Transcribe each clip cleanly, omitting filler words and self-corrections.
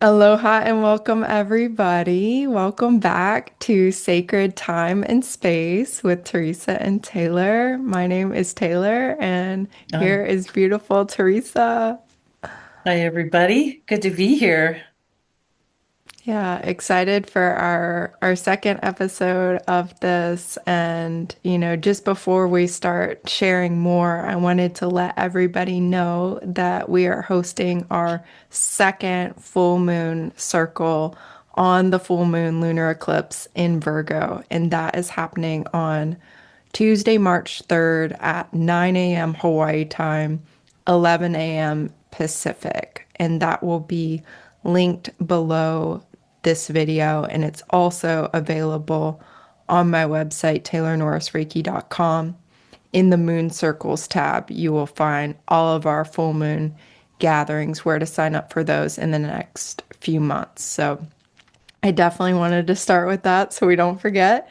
Aloha and welcome, everybody. Welcome back to Sacred Time and Space with Theresa and Taylor. My name is Taylor, and Hi, here is beautiful Theresa. hi everybody. Good to be here. Yeah, excited for our second episode of this. And, just before we start sharing more, I wanted to let everybody know that we are hosting our second full moon circle on the full moon lunar eclipse in Virgo. And that is happening on Tuesday, March 3rd at 9 a.m. Hawaii time, 11 a.m. Pacific. And that will be linked below this video, and it's also available on my website, taylornorrisreiki.com. In the Moon Circles tab, you will find all of our full moon gatherings, where to sign up for those in the next few months. So I definitely wanted to start with that so we don't forget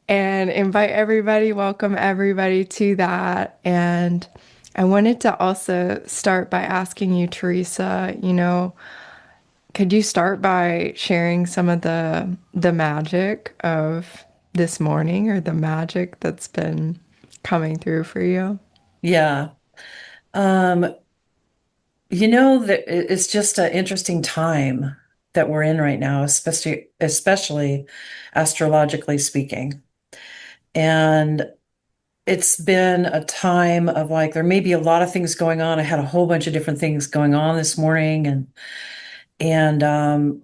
and invite everybody, welcome everybody to that. And I wanted to also start by asking you, Theresa, could you start by sharing some of the magic of this morning or the magic that's been coming through for you? Yeah. Um, it's just an interesting time that we're in right now, especially astrologically speaking. And it's been a time of like there may be a lot of things going on. I had a whole bunch of different things going on this morning and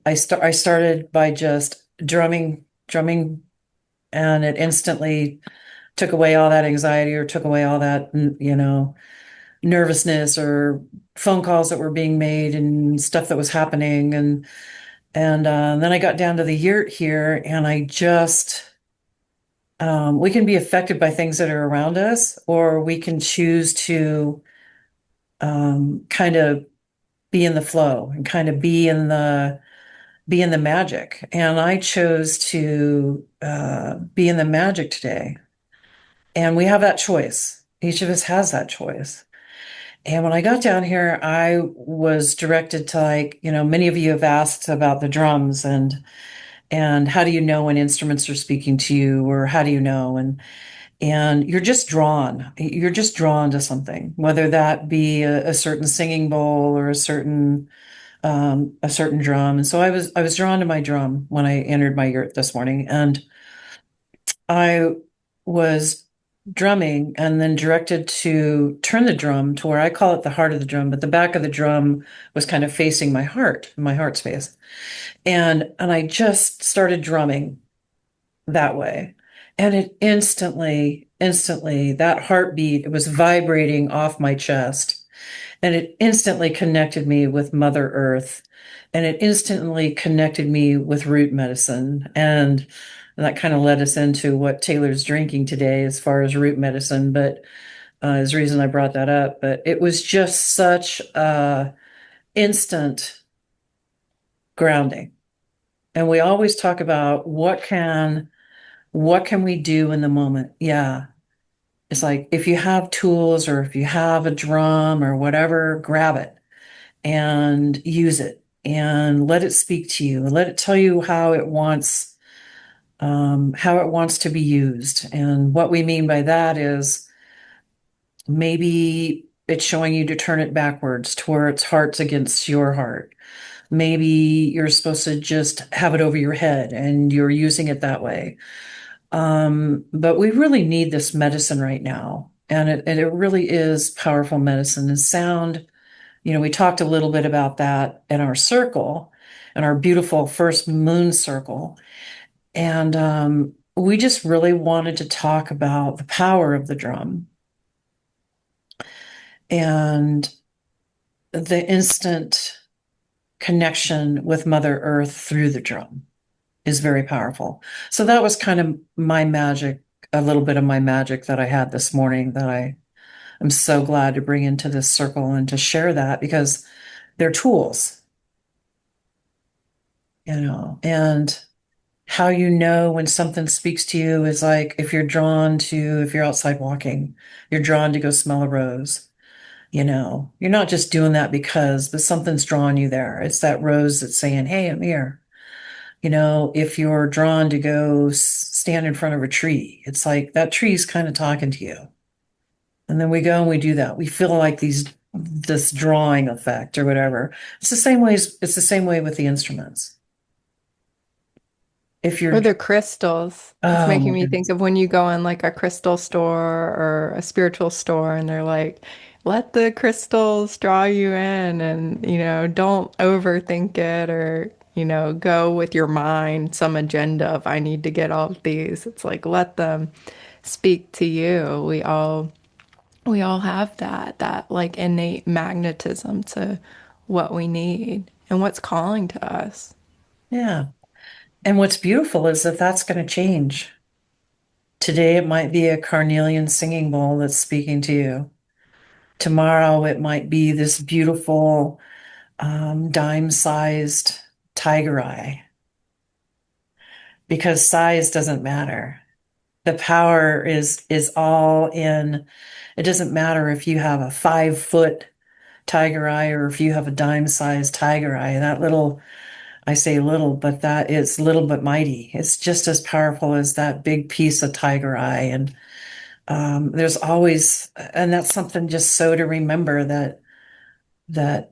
I started by just drumming, and it instantly took away all that anxiety or took away all that, nervousness or phone calls that were being made and stuff that was happening. And then I got down to the yurt here, and I just we can be affected by things that are around us, or we can choose to kind of be in the flow and kind of be in the magic. And I chose to be in the magic today. And we have that choice. Each of us has that choice. And when I got down here, I was directed to, like, many of you have asked about the drums and how do you know when instruments are speaking to you, or how do you know? And you're just drawn. You're just drawn to something, whether that be a certain singing bowl or a certain drum. And so I was drawn to my drum when I entered my yurt this morning, and I was drumming and then directed to turn the drum to where I call it the heart of the drum, but the back of the drum was kind of facing my heart space. And I just started drumming that way. And it instantly, that heartbeat, it was vibrating off my chest. And it instantly connected me with Mother Earth. And it instantly connected me with root medicine. And that kind of led us into what Taylor's drinking today as far as root medicine. But is the reason I brought that up. But it was just such instant grounding. And we always talk about what can we do in the moment? Yeah. It's like if you have tools or if you have a drum or whatever, grab it and use it and let it speak to you. Let it tell you how it wants to be used. And what we mean by that is maybe it's showing you to turn it backwards to where its heart's against your heart. Maybe you're supposed to just have it over your head and you're using it that way. But we really need this medicine right now. And it really is powerful medicine and sound. We talked a little bit about that in our circle, in our beautiful first moon circle. And we just really wanted to talk about the power of the drum and the instant connection with Mother Earth through the drum is very powerful. So that was kind of my magic, a little bit of my magic that I had this morning that I am so glad to bring into this circle and to share that because they're tools, and how you know when something speaks to you is like if you're outside walking, you're drawn to go smell a rose. You're not just doing that because, but something's drawing you there. It's that rose that's saying, hey, I'm here. If you're drawn to go stand in front of a tree, it's like that tree's kind of talking to you. And then we go and we do that. We feel like this drawing effect or whatever. It's the same way with the instruments. If Or you're, the crystals. It's oh making my me think goodness. of when you go in like a crystal store or a spiritual store and they're like, let the crystals draw you in and, don't overthink it or, go with your mind, some agenda of I need to get all of these. It's like let them speak to you. We all have that like innate magnetism to what we need and what's calling to us. Yeah. And what's beautiful is that that's going to change. Today it might be a carnelian singing bowl that's speaking to you. Tomorrow it might be this beautiful dime-sized tiger eye because size doesn't matter. The power is all in. It doesn't matter if you have a 5 foot tiger eye or if you have a dime-sized tiger eye. That little, I say little, but that is little but mighty. It's just as powerful as that big piece of tiger eye. And there's always, and that's something just so to remember that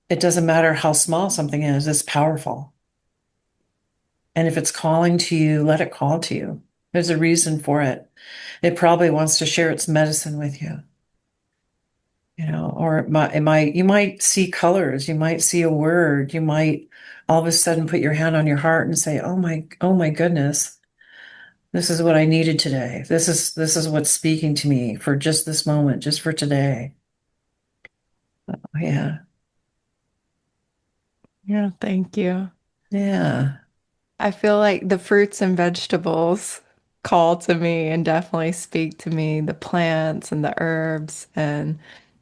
it doesn't matter how small something is, it's powerful. And if it's calling to you, let it call to you. There's a reason for it. It probably wants to share its medicine with you, or you might see colors, you might see a word, you might all of a sudden put your hand on your heart and say, oh my goodness, this is what I needed today. This is what's speaking to me for just this moment, just for today. Oh, yeah. Yeah, thank you. Yeah. I feel like the fruits and vegetables call to me and definitely speak to me, the plants and the herbs. And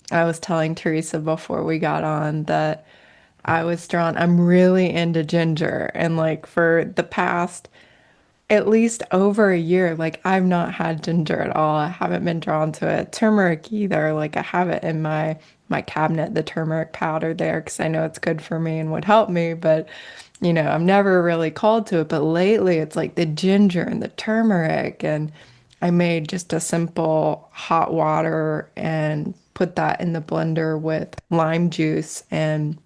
I was telling Teresa before we got on that I'm really into ginger. And like for the past at least over a year, like I've not had ginger at all. I haven't been drawn to it. Turmeric either. Like I have it in my cabinet, the turmeric powder there, because I know it's good for me and would help me. But I'm never really called to it. But lately, it's like the ginger and the turmeric, and I made just a simple hot water and put that in the blender with lime juice and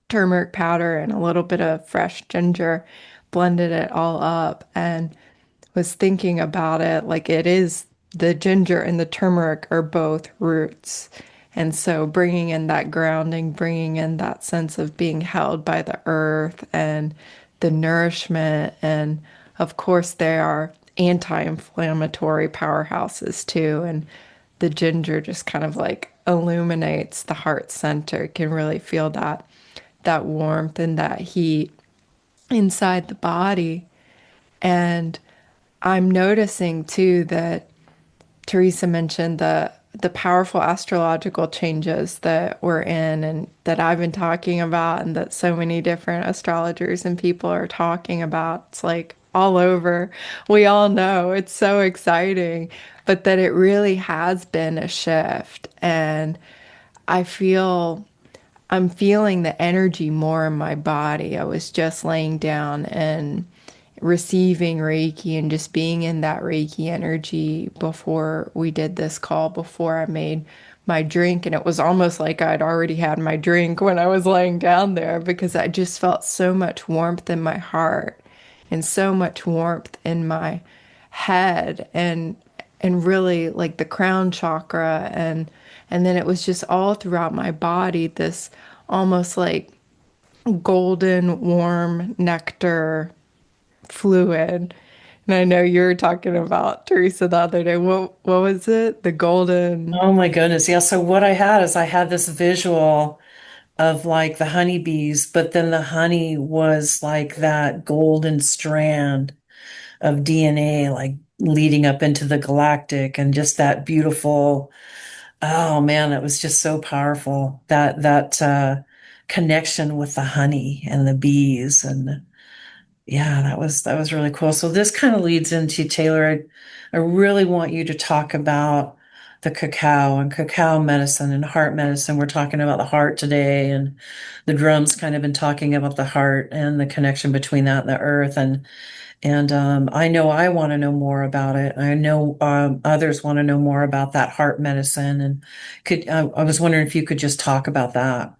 turmeric powder and a little bit of fresh ginger, blended it all up, and was thinking about it like it is the ginger and the turmeric are both roots. And so bringing in that grounding, bringing in that sense of being held by the earth and the nourishment. And of course, they are anti inflammatory powerhouses too. And the ginger just kind of like illuminates the heart center. You can really feel that warmth and that heat inside the body. And I'm noticing too that Theresa mentioned the powerful astrological changes that we're in and that I've been talking about and that so many different astrologers and people are talking about. It's like all over. We all know it's so exciting, but that it really has been a shift. And I feel I'm feeling the energy more in my body. I was just laying down and receiving Reiki and just being in that Reiki energy before we did this call, before I made my drink. And it was almost like I'd already had my drink when I was laying down there because I just felt so much warmth in my heart and so much warmth in my head and really like the crown chakra and then it was just all throughout my body this almost like golden warm nectar fluid. And I know you were talking about Teresa the other day. What was it? The golden. Oh my goodness. Yeah. So what I had is I had this visual of like the honeybees, but then the honey was like that golden strand of DNA, like leading up into the galactic and just that beautiful, oh man, it was just so powerful. That connection with the honey and the bees. And yeah, that was really cool. So this kind of leads into Taylor. I really want you to talk about the cacao and cacao medicine and heart medicine. We're talking about the heart today, and the drums kind of been talking about the heart and the connection between that and the earth. And I know I want to know more about it. I know others want to know more about that heart medicine. And I was wondering if you could just talk about that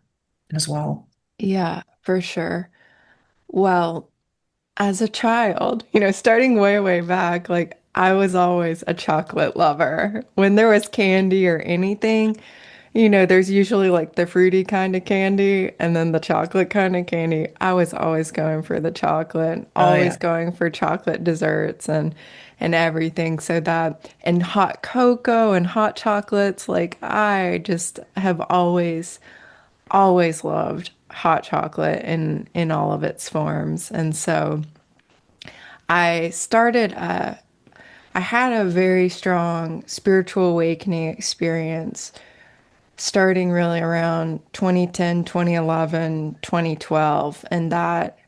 as well. Yeah, for sure. Well, as a child, starting way, way back, like I was always a chocolate lover. When there was candy or anything, there's usually like the fruity kind of candy and then the chocolate kind of candy. I was always going for the chocolate, Oh always yeah. going for chocolate desserts and everything. So that and hot cocoa and hot chocolates, like I just have always loved hot chocolate in all of its forms. And so I started I had a very strong spiritual awakening experience starting really around 2010, 2011, 2012, and that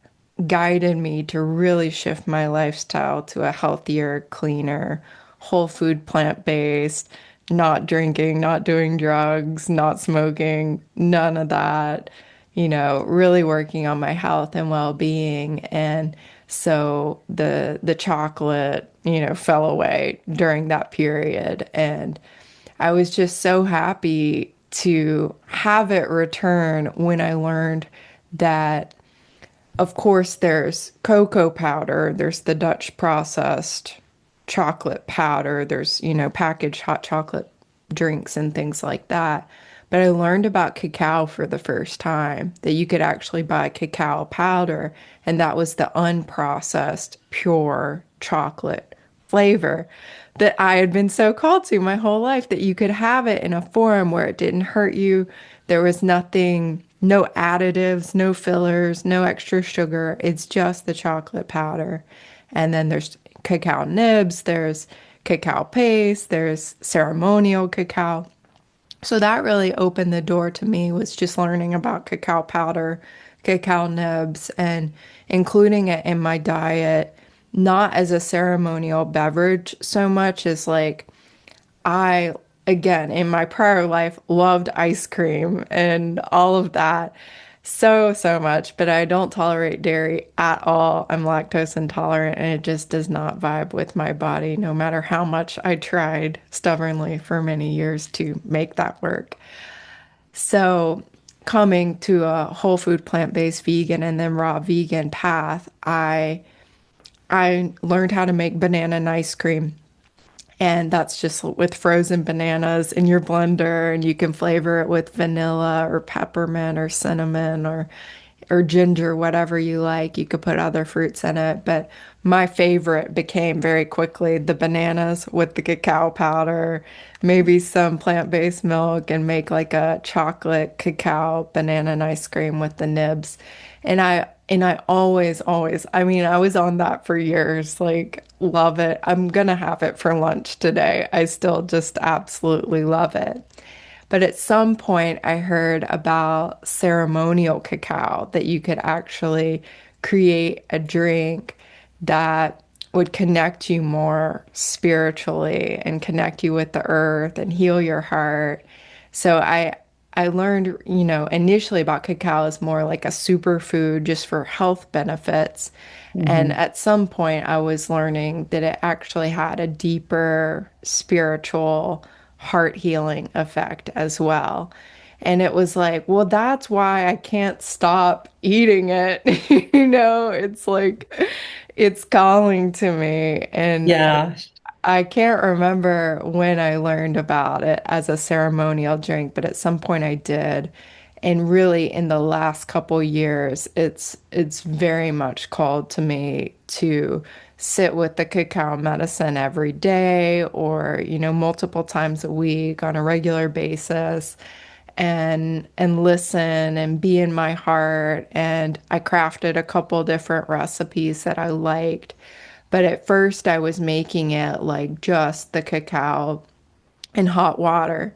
guided me to really shift my lifestyle to a healthier, cleaner, whole food, plant-based, not drinking, not doing drugs, not smoking, none of that, really working on my health and well-being. And so the chocolate, fell away during that period. And I was just so happy to have it return when I learned that, of course, there's cocoa powder, there's the Dutch processed chocolate powder, there's, packaged hot chocolate drinks and things like that. But I learned about cacao for the first time, that you could actually buy cacao powder, and that was the unprocessed, pure chocolate flavor that I had been so called to my whole life, that you could have it in a form where it didn't hurt you. There was nothing, no additives, no fillers, no extra sugar. It's just the chocolate powder. And then there's cacao nibs, there's cacao paste, there's ceremonial cacao. So that really opened the door to me, was just learning about cacao powder, cacao nibs, and including it in my diet, not as a ceremonial beverage so much as like I, again, in my prior life, loved ice cream and all of that so, so much, but I don't tolerate dairy at all. I'm lactose intolerant and it just does not vibe with my body, no matter how much I tried stubbornly for many years to make that work. So, coming to a whole food, plant-based vegan and then raw vegan path, I learned how to make banana and ice cream. And that's just with frozen bananas in your blender, and you can flavor it with vanilla or peppermint or cinnamon or ginger, whatever you like. You could put other fruits in it, but my favorite became very quickly the bananas with the cacao powder, maybe some plant-based milk, and make like a chocolate cacao banana and ice cream with the nibs. And I always, I mean, I was on that for years, like love it. I'm gonna have it for lunch today. I still just absolutely love it. But at some point, I heard about ceremonial cacao, that you could actually create a drink that would connect you more spiritually and connect you with the earth and heal your heart. So I learned, initially about cacao as more like a superfood just for health benefits. And Hmm. at some point, I was learning that it actually had a deeper spiritual heart healing effect as well. And it was like, well, that's why I can't stop eating it. It's like it's calling to me. And Yeah. I can't remember when I learned about it as a ceremonial drink, but at some point I did. And really in the last couple years, it's very much called to me to sit with the cacao medicine every day or, multiple times a week on a regular basis and listen and be in my heart. And I crafted a couple different recipes that I liked. But at first, I was making it like just the cacao in hot water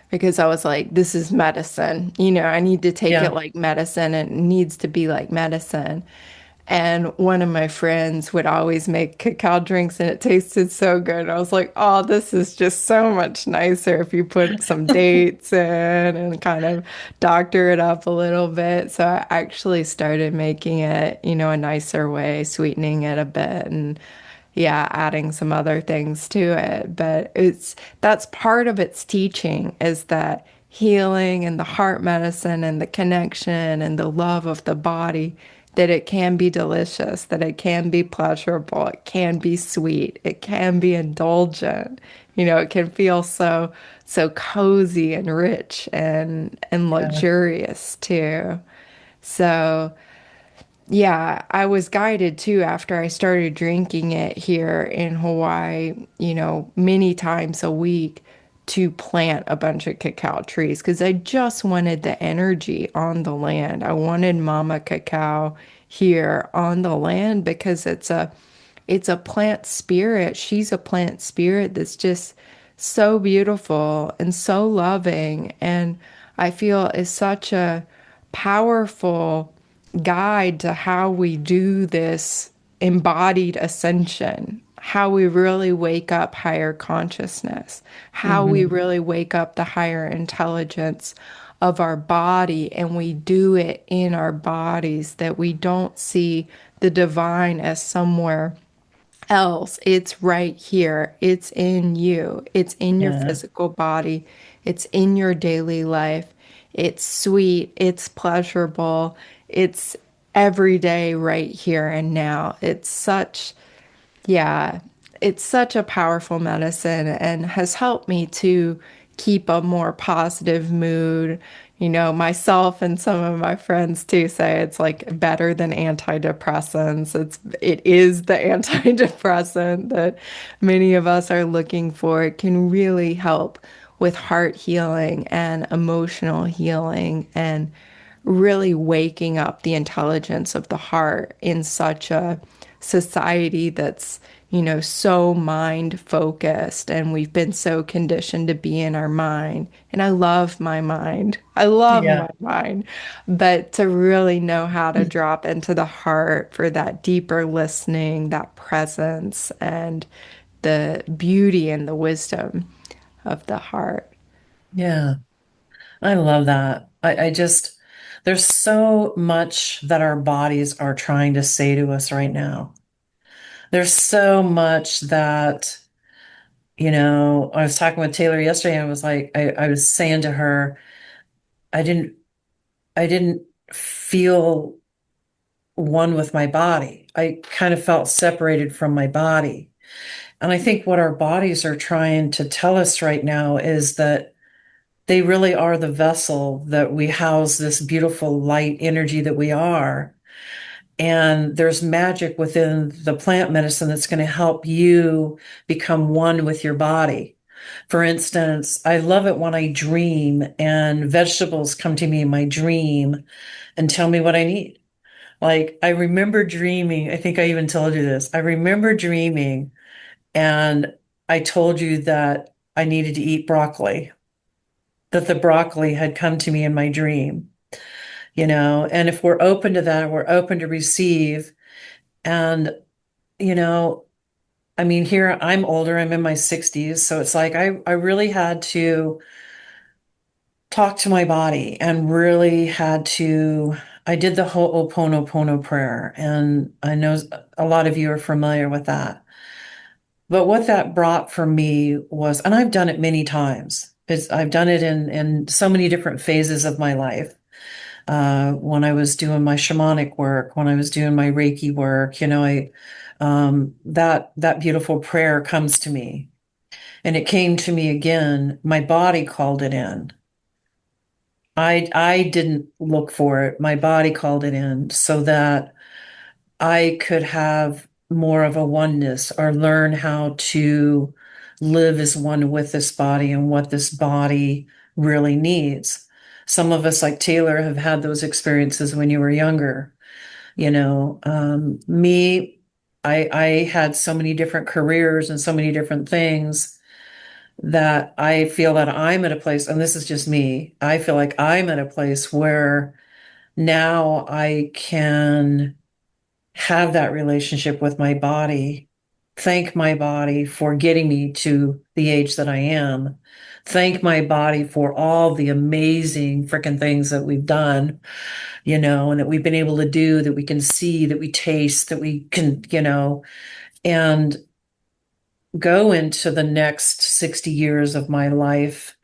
because I was like, this is medicine. I need to take it Yeah. like medicine and it needs to be like medicine. And one of my friends would always make cacao drinks and it tasted so good. I was like, oh, this is just so much nicer if you put some dates in and kind of doctor it up a little bit. So I actually started making it, a nicer way, sweetening it a bit and yeah, adding some other things to it. But that's part of its teaching is that healing and the heart medicine and the connection and the love of the body, that it can be delicious, that it can be pleasurable, it can be sweet, it can be indulgent. It can feel so cozy and rich and Yeah. luxurious too. So yeah, I was guided too after I started drinking it here in Hawaii, many times a week to plant a bunch of cacao trees because I just wanted the energy on the land. I wanted Mama Cacao here on the land because it's a plant spirit. She's a plant spirit that's just so beautiful and so loving and I feel is such a powerful guide to how we do this embodied ascension, how we really wake up higher consciousness, how we Hmm. really wake up the higher intelligence of our body, and we do it in our bodies, that we don't see the divine as somewhere else. It's right here. It's in you. It's in your Yeah. physical body. It's in your daily life. It's sweet. It's pleasurable. It's every day right here and now. Yeah, it's such a powerful medicine and has helped me to keep a more positive mood. Myself and some of my friends too say it's like better than antidepressants. It is the antidepressant that many of us are looking for. It can really help with heart healing and emotional healing and really waking up the intelligence of the heart in such a society that's, so mind focused and we've been so conditioned to be in our mind. And I love my mind. I love Yeah. my mind. But to really know how to drop into the heart for that deeper listening, that presence, and the beauty and the wisdom of the heart. Yeah. I love that. I just, there's so much that our bodies are trying to say to us right now. There's so much that, I was talking with Taylor yesterday and I was like, I was saying to her, I didn't, I didn't feel one with my body. I kind of felt separated from my body. And I think what our bodies are trying to tell us right now is that they really are the vessel that we house this beautiful light energy that we are. And there's magic within the plant medicine that's going to help you become one with your body. For instance, I love it when I dream and vegetables come to me in my dream and tell me what I need. Like, I remember dreaming, I think I even told you this. I remember dreaming and I told you that I needed to eat broccoli, that the broccoli had come to me in my dream, and if we're open to that, we're open to receive. And, you know, I mean, here I'm older, I'm in my 60s. So it's like I really had to talk to my body and really had to. I did the Ho'oponopono prayer, and I know a lot of you are familiar with that. But what that brought for me was, and I've done it many times, I've done it in so many different phases of my life. When I was doing my shamanic work, when I was doing my Reiki work, that beautiful prayer comes to me, and it came to me again. My body called it in. I didn't look for it. My body called it in so that I could have more of a oneness or learn how to live as one with this body and what this body really needs. Some of us, like Taylor, have had those experiences when you were younger. Me, I had so many different careers and so many different things that I feel that I'm at a place, and this is just me, I feel like I'm at a place where now I can have that relationship with my body, thank my body for getting me to the age that I am, thank my body for all the amazing freaking things that we've done, and that we've been able to do, that we can see, that we taste, that we can, and go into the next 60 years of my life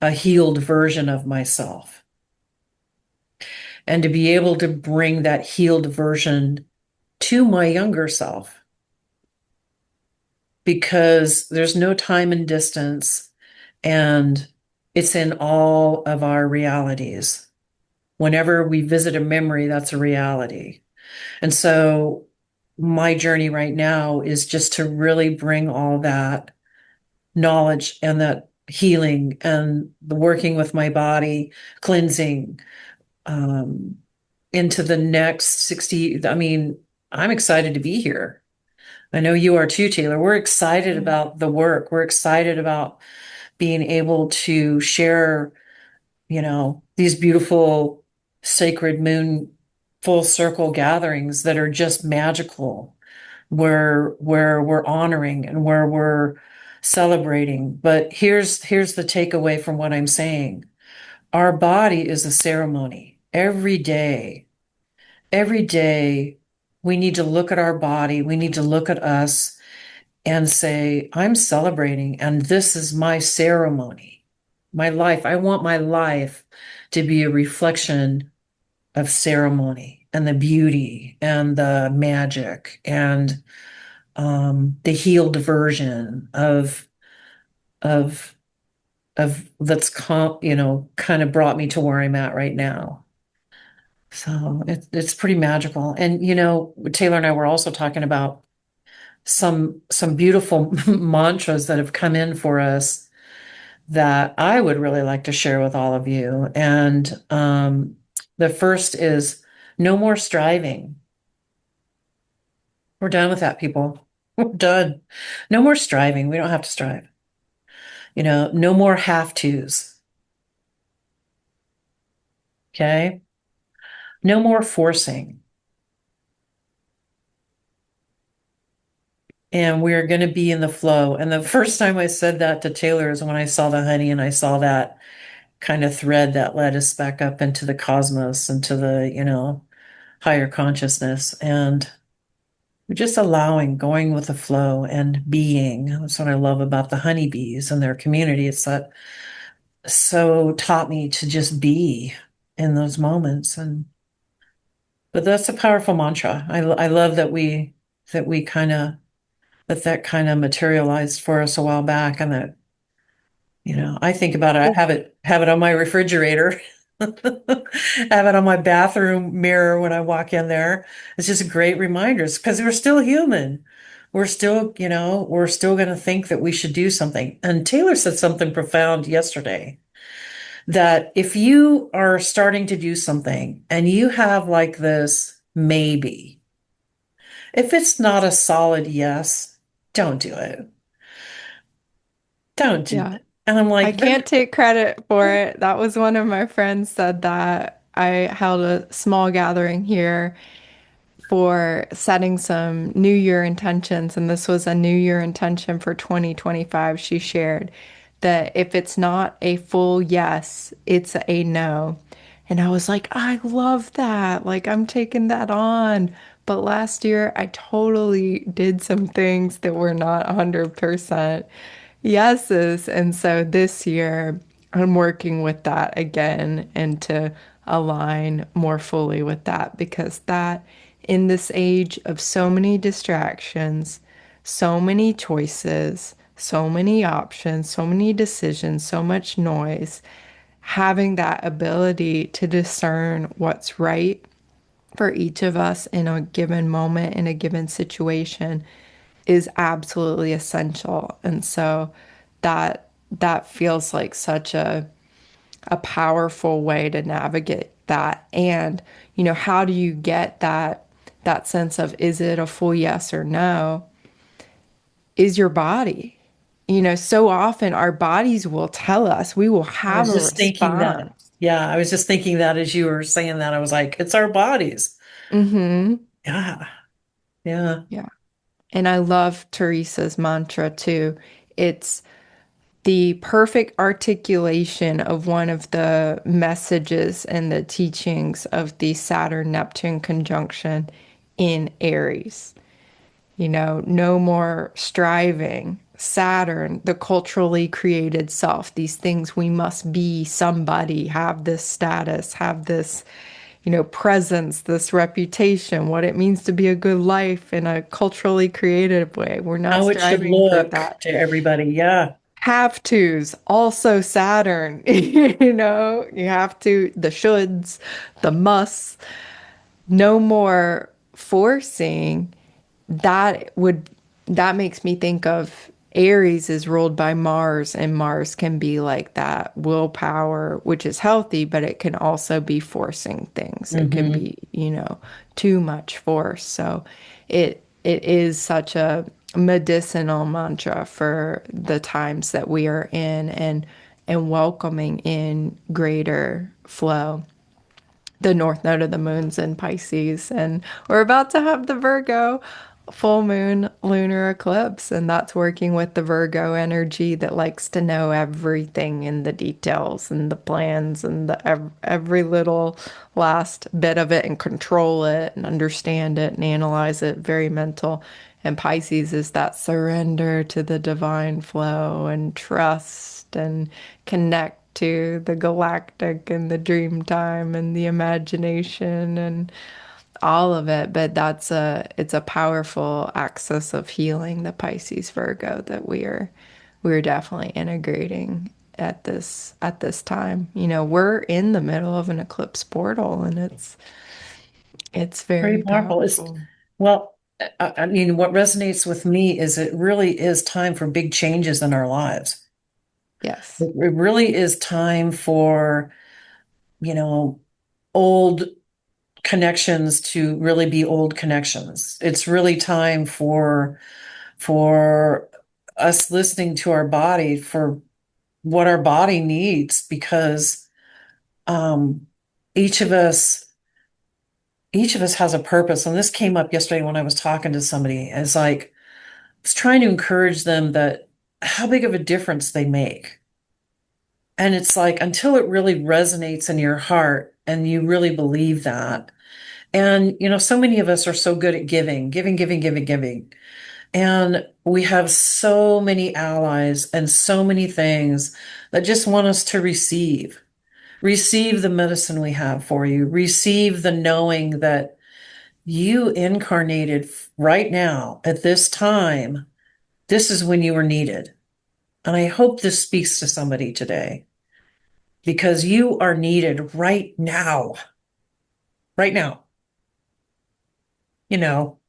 a healed version of myself. And to be able to bring that healed version to my younger self, because there's no time and distance, and it's in all of our realities. Whenever we visit a memory, that's a reality. And so my journey right now is just to really bring all that knowledge and that healing and the working with my body, cleansing, um, into the next 60. I mean, I'm excited to be here. I know you are too, Taylor. We're excited about the work. We're excited about being able to share, these beautiful sacred moon full circle gatherings that are just magical, where we're honoring and where we're celebrating. But here's the takeaway from what I'm saying. Our body is a ceremony. Every day, we need to look at our body. We need to look at us and say, I'm celebrating, and this is my ceremony, my life. I want my life to be a reflection of ceremony and the beauty and the magic and the healed version of that's kind of brought me to where I'm at right now. So it's pretty magical. And Taylor and I were also talking about some beautiful mantras that have come in for us that I would really like to share with all of you. And the first is no more striving. We're done with that, people. We're done. No more striving. We don't have to strive. No more have tos. Okay. No more forcing. And we're going to be in the flow. And the first time I said that to Taylor is when I saw the honey and I saw that kind of thread that led us back up into the cosmos, into the, higher consciousness. And we're just allowing, going with the flow and being. That's what I love about the honeybees and their community. It's that so taught me to just be in those moments. But that's a powerful mantra. I love that we kind of that kind of materialized for us a while back, and that I think about it. I have it on my refrigerator, have it on my bathroom mirror when I walk in there. It's just great reminders because we're still human. We're still going to think that we should do something. And Taylor said something profound yesterday, that if you are starting to do something and you have like this maybe, if it's not a solid yes, don't do it. Don't do Yeah. it. And I'm I like, can't take credit for it. That was one of my friends said that. I held a small gathering here for setting some New Year intentions, and this was a New Year intention for 2025. She shared that if it's not a full yes, it's a no. And I was like, I love that. Like, I'm taking that on. But last year, I totally did some things that were not 100% yeses. And so this year, I'm working with that again and to align more fully with that, because that in this age of so many distractions, so many choices, so many options, so many decisions, so much noise, having that ability to discern what's right for each of us in a given moment, in a given situation, is absolutely essential. And so that feels like such a powerful way to navigate that. And, how do you get that sense of, is it a full yes or no? Is your body. So often our bodies will tell us, we will I have was a just thinking that. response. Yeah, I was just thinking that as you were saying that. I was like, it's our bodies. Hmm. Yeah. Yeah. Yeah. And I love Teresa's mantra too. It's the perfect articulation of one of the messages and the teachings of the Saturn Neptune conjunction in Aries. You know, no more striving. Saturn, the culturally created self, these things we must be somebody, have this status, have this, presence, this reputation, what it means to be a good life in a culturally creative way. We're not How it should striving for look that. to everybody. Yeah. Have tos, also Saturn, you have to, the shoulds, the musts, no more forcing. That makes me think of Aries is ruled by Mars, and Mars can be like that willpower, which is healthy, but it can also be forcing things. It can Hmm. be, too much force. So it is such a medicinal mantra for the times that we are in, and welcoming in greater flow. The north node of the moon's in Pisces, and we're about to have the Virgo full moon lunar eclipse, and that's working with the Virgo energy that likes to know everything in the details and the plans and every little last bit of it, and control it and understand it and analyze it. Very mental. And Pisces is that surrender to the divine flow and trust and connect to the galactic and the dream time and the imagination and all of it. But it's a powerful axis of healing, the Pisces Virgo, that we're definitely integrating at this time. We're in the middle of an eclipse portal, and it's Pretty very powerful. powerful. Well, I mean, what resonates with me is it really is time for big changes in our lives. Yes. It really is time for, you know, old connections to really be old connections. It's really time for us listening to our body for what our body needs because um each of us each of us has a purpose. And this came up yesterday when I was talking to somebody. It's like I was trying to encourage them that how big of a difference they make. And it's like until it really resonates in your heart and you really believe that. And, so many of us are so good at giving, giving, giving, giving, giving. And we have so many allies and so many things that just want us to receive. Receive the medicine we have for you. Receive the knowing that you incarnated right now at this time. This is when you were needed. And I hope this speaks to somebody today because you are needed right now. Right now. You know,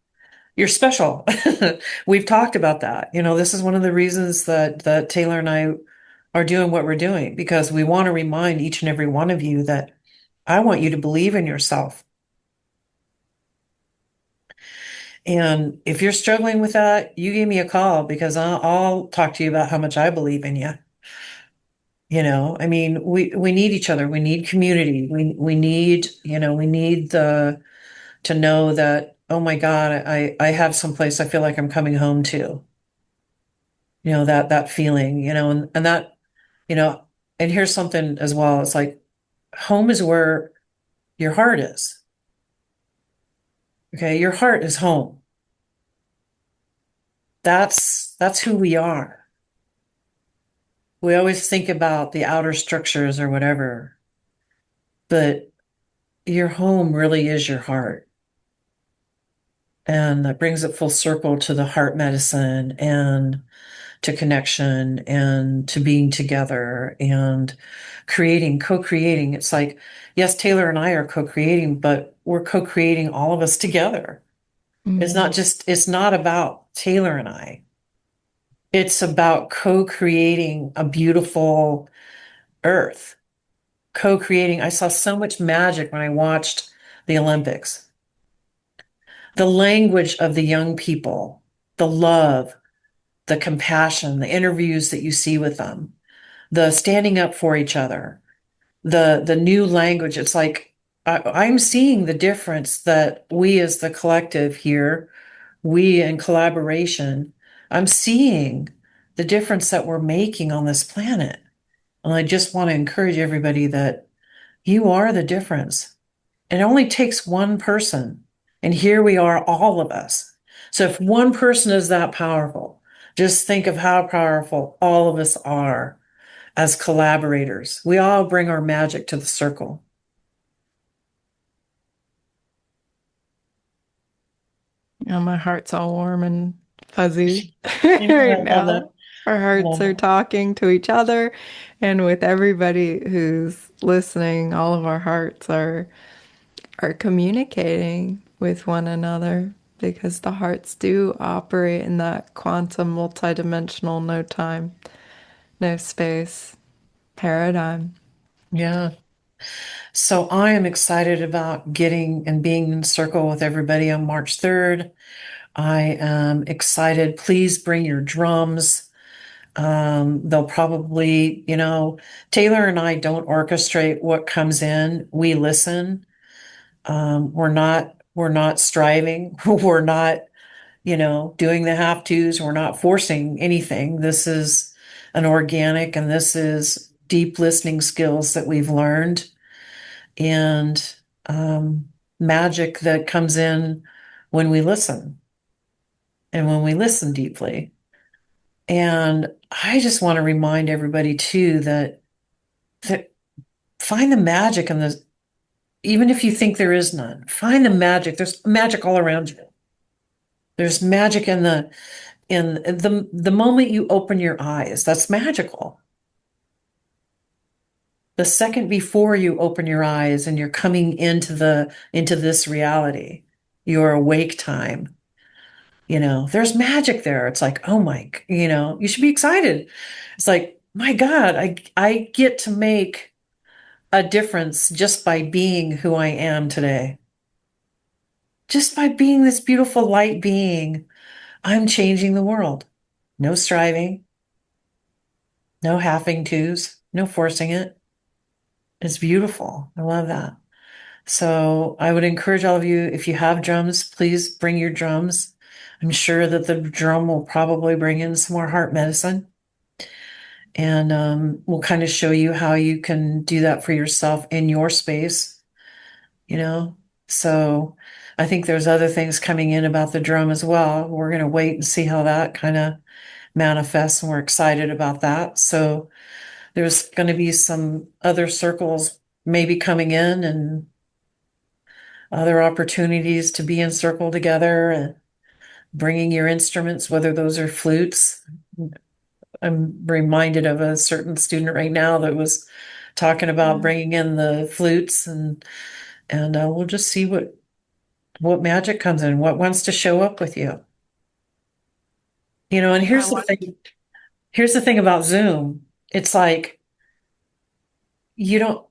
you're special. We've talked about that. This is one of the reasons that Taylor and I are doing what we're doing because we want to remind each and every one of you that I want you to believe in yourself. And if you're struggling with that, you give me a call because I'll talk to you about how much I believe in you. I mean, we need each other. We need community. We need, we need the to know that, oh my God, I have someplace I feel like I'm coming home to. That feeling, and that, you know, and here's something as well. It's like home is where your heart is. Okay, your heart is home. That's who we are. We always think about the outer structures or whatever, but your home really is your heart. And that brings it full circle to the heart medicine and to connection and to being together and creating, co-creating. It's like, yes, Taylor and I are co-creating, but we're co-creating all of us together. Mm. It's not about Taylor and I. It's about co-creating a beautiful earth. Co-creating. I saw so much magic when I watched the Olympics. The language of the young people, the love, the compassion, the interviews that you see with them, the standing up for each other, the new language. It's like I'm seeing the difference that we as the collective here we in collaboration, I'm seeing the difference that we're making on this planet. And I just want to encourage everybody that you are the difference. It only takes one person. And here we are, all of us. So if one person is that powerful, just think of how powerful all of us are as collaborators. We all bring our magic to the circle. My heart's all warm and fuzzy Yeah, right I love that. now. Our I hearts love are that. talking to each other, and with everybody who's listening, all of our hearts are communicating with one another because the hearts do operate in that quantum multidimensional no time, no space paradigm. Yeah. So I am excited about getting and being in circle with everybody on March 3rd. I am excited. Please bring your drums. They'll probably, Taylor and I don't orchestrate what comes in. We listen. We're not striving. We're not, doing the have tos. We're not forcing anything. This is an organic and this is deep listening skills that we've learned and magic that comes in when we listen and when we listen deeply. And I just want to remind everybody too that find the magic in the even if you think there is none, find the magic. There's magic all around you. There's magic in the moment you open your eyes. That's magical. The second before you open your eyes and you're coming into this reality, your awake time, there's magic there. It's like, oh my, you should be excited. It's like, my God, I get to make a difference just by being who I am today. Just by being this beautiful light being, I'm changing the world. No striving, no having tos, no forcing it. It's beautiful. I love that. So I would encourage all of you, if you have drums, please bring your drums. I'm sure that the drum will probably bring in some more heart medicine. And we'll kind of show you how you can do that for yourself in your space, you know? So I think there's other things coming in about the drum as well. We're going to wait and see how that kind of manifests, and we're excited about that. So there's going to be some other circles maybe coming in and other opportunities to be in circle together and bringing your instruments, whether those are flutes. I'm reminded of a certain student right now that was talking about bringing in the flutes and we'll just see what magic comes in, what wants to show up with you. And I here's the want thing. Here's the thing about Zoom. It's like you don't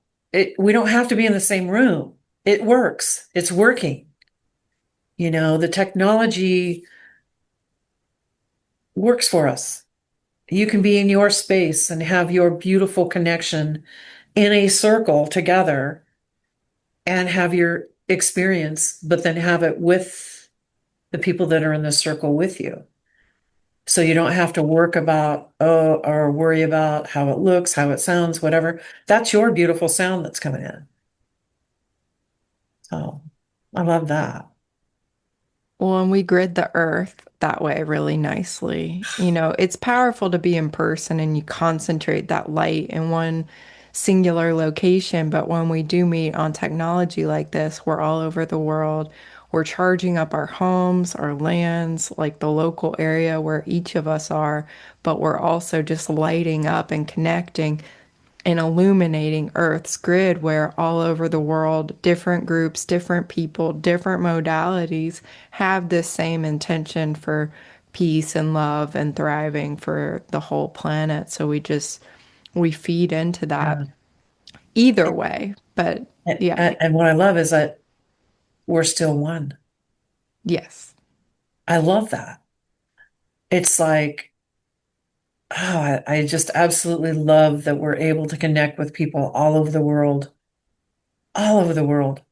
we don't have to be in the same room. It works. It's working. The technology works for us. You can be in your space and have your beautiful connection in a circle together and have your experience, but then have it with the people that are in the circle with you. So you don't have to or worry about how it looks, how it sounds, whatever. That's your beautiful sound that's coming in. So I love that. Well, and we grid the earth that way really nicely. It's powerful to be in person and you concentrate that light in one singular location. But when we do meet on technology like this, we're all over the world. We're charging up our homes, our lands, like the local area where each of us are, but we're also just lighting up and connecting and illuminating Earth's grid, where all over the world, different groups, different people, different modalities have this same intention for peace and love and thriving for the whole planet. So we feed into that Yeah. either way. But And, yeah, and what I love is that we're still one. yes. I love that. It's like, I just absolutely love that we're able to connect with people all over the world, all over the world.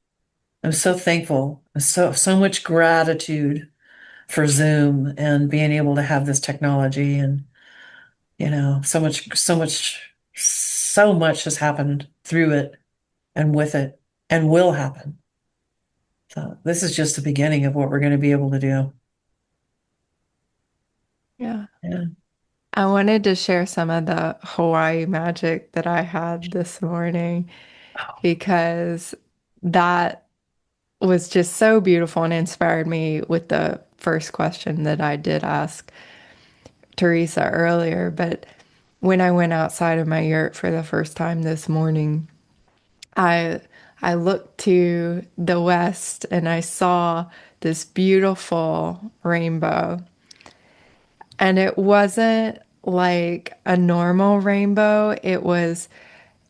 I'm so thankful. So much gratitude for Zoom and being able to have this technology. And, so much has happened through it and with it and will happen. So this is just the beginning of what we're going to be able to do. Yeah. Yeah. I wanted to share some of the Hawaii magic that I had this morning because that was just so beautiful and inspired me with the first question that I did ask Theresa earlier. But when I went outside of my yurt for the first time this morning, I I looked to the west and I saw this beautiful rainbow. And it wasn't like a normal rainbow. It was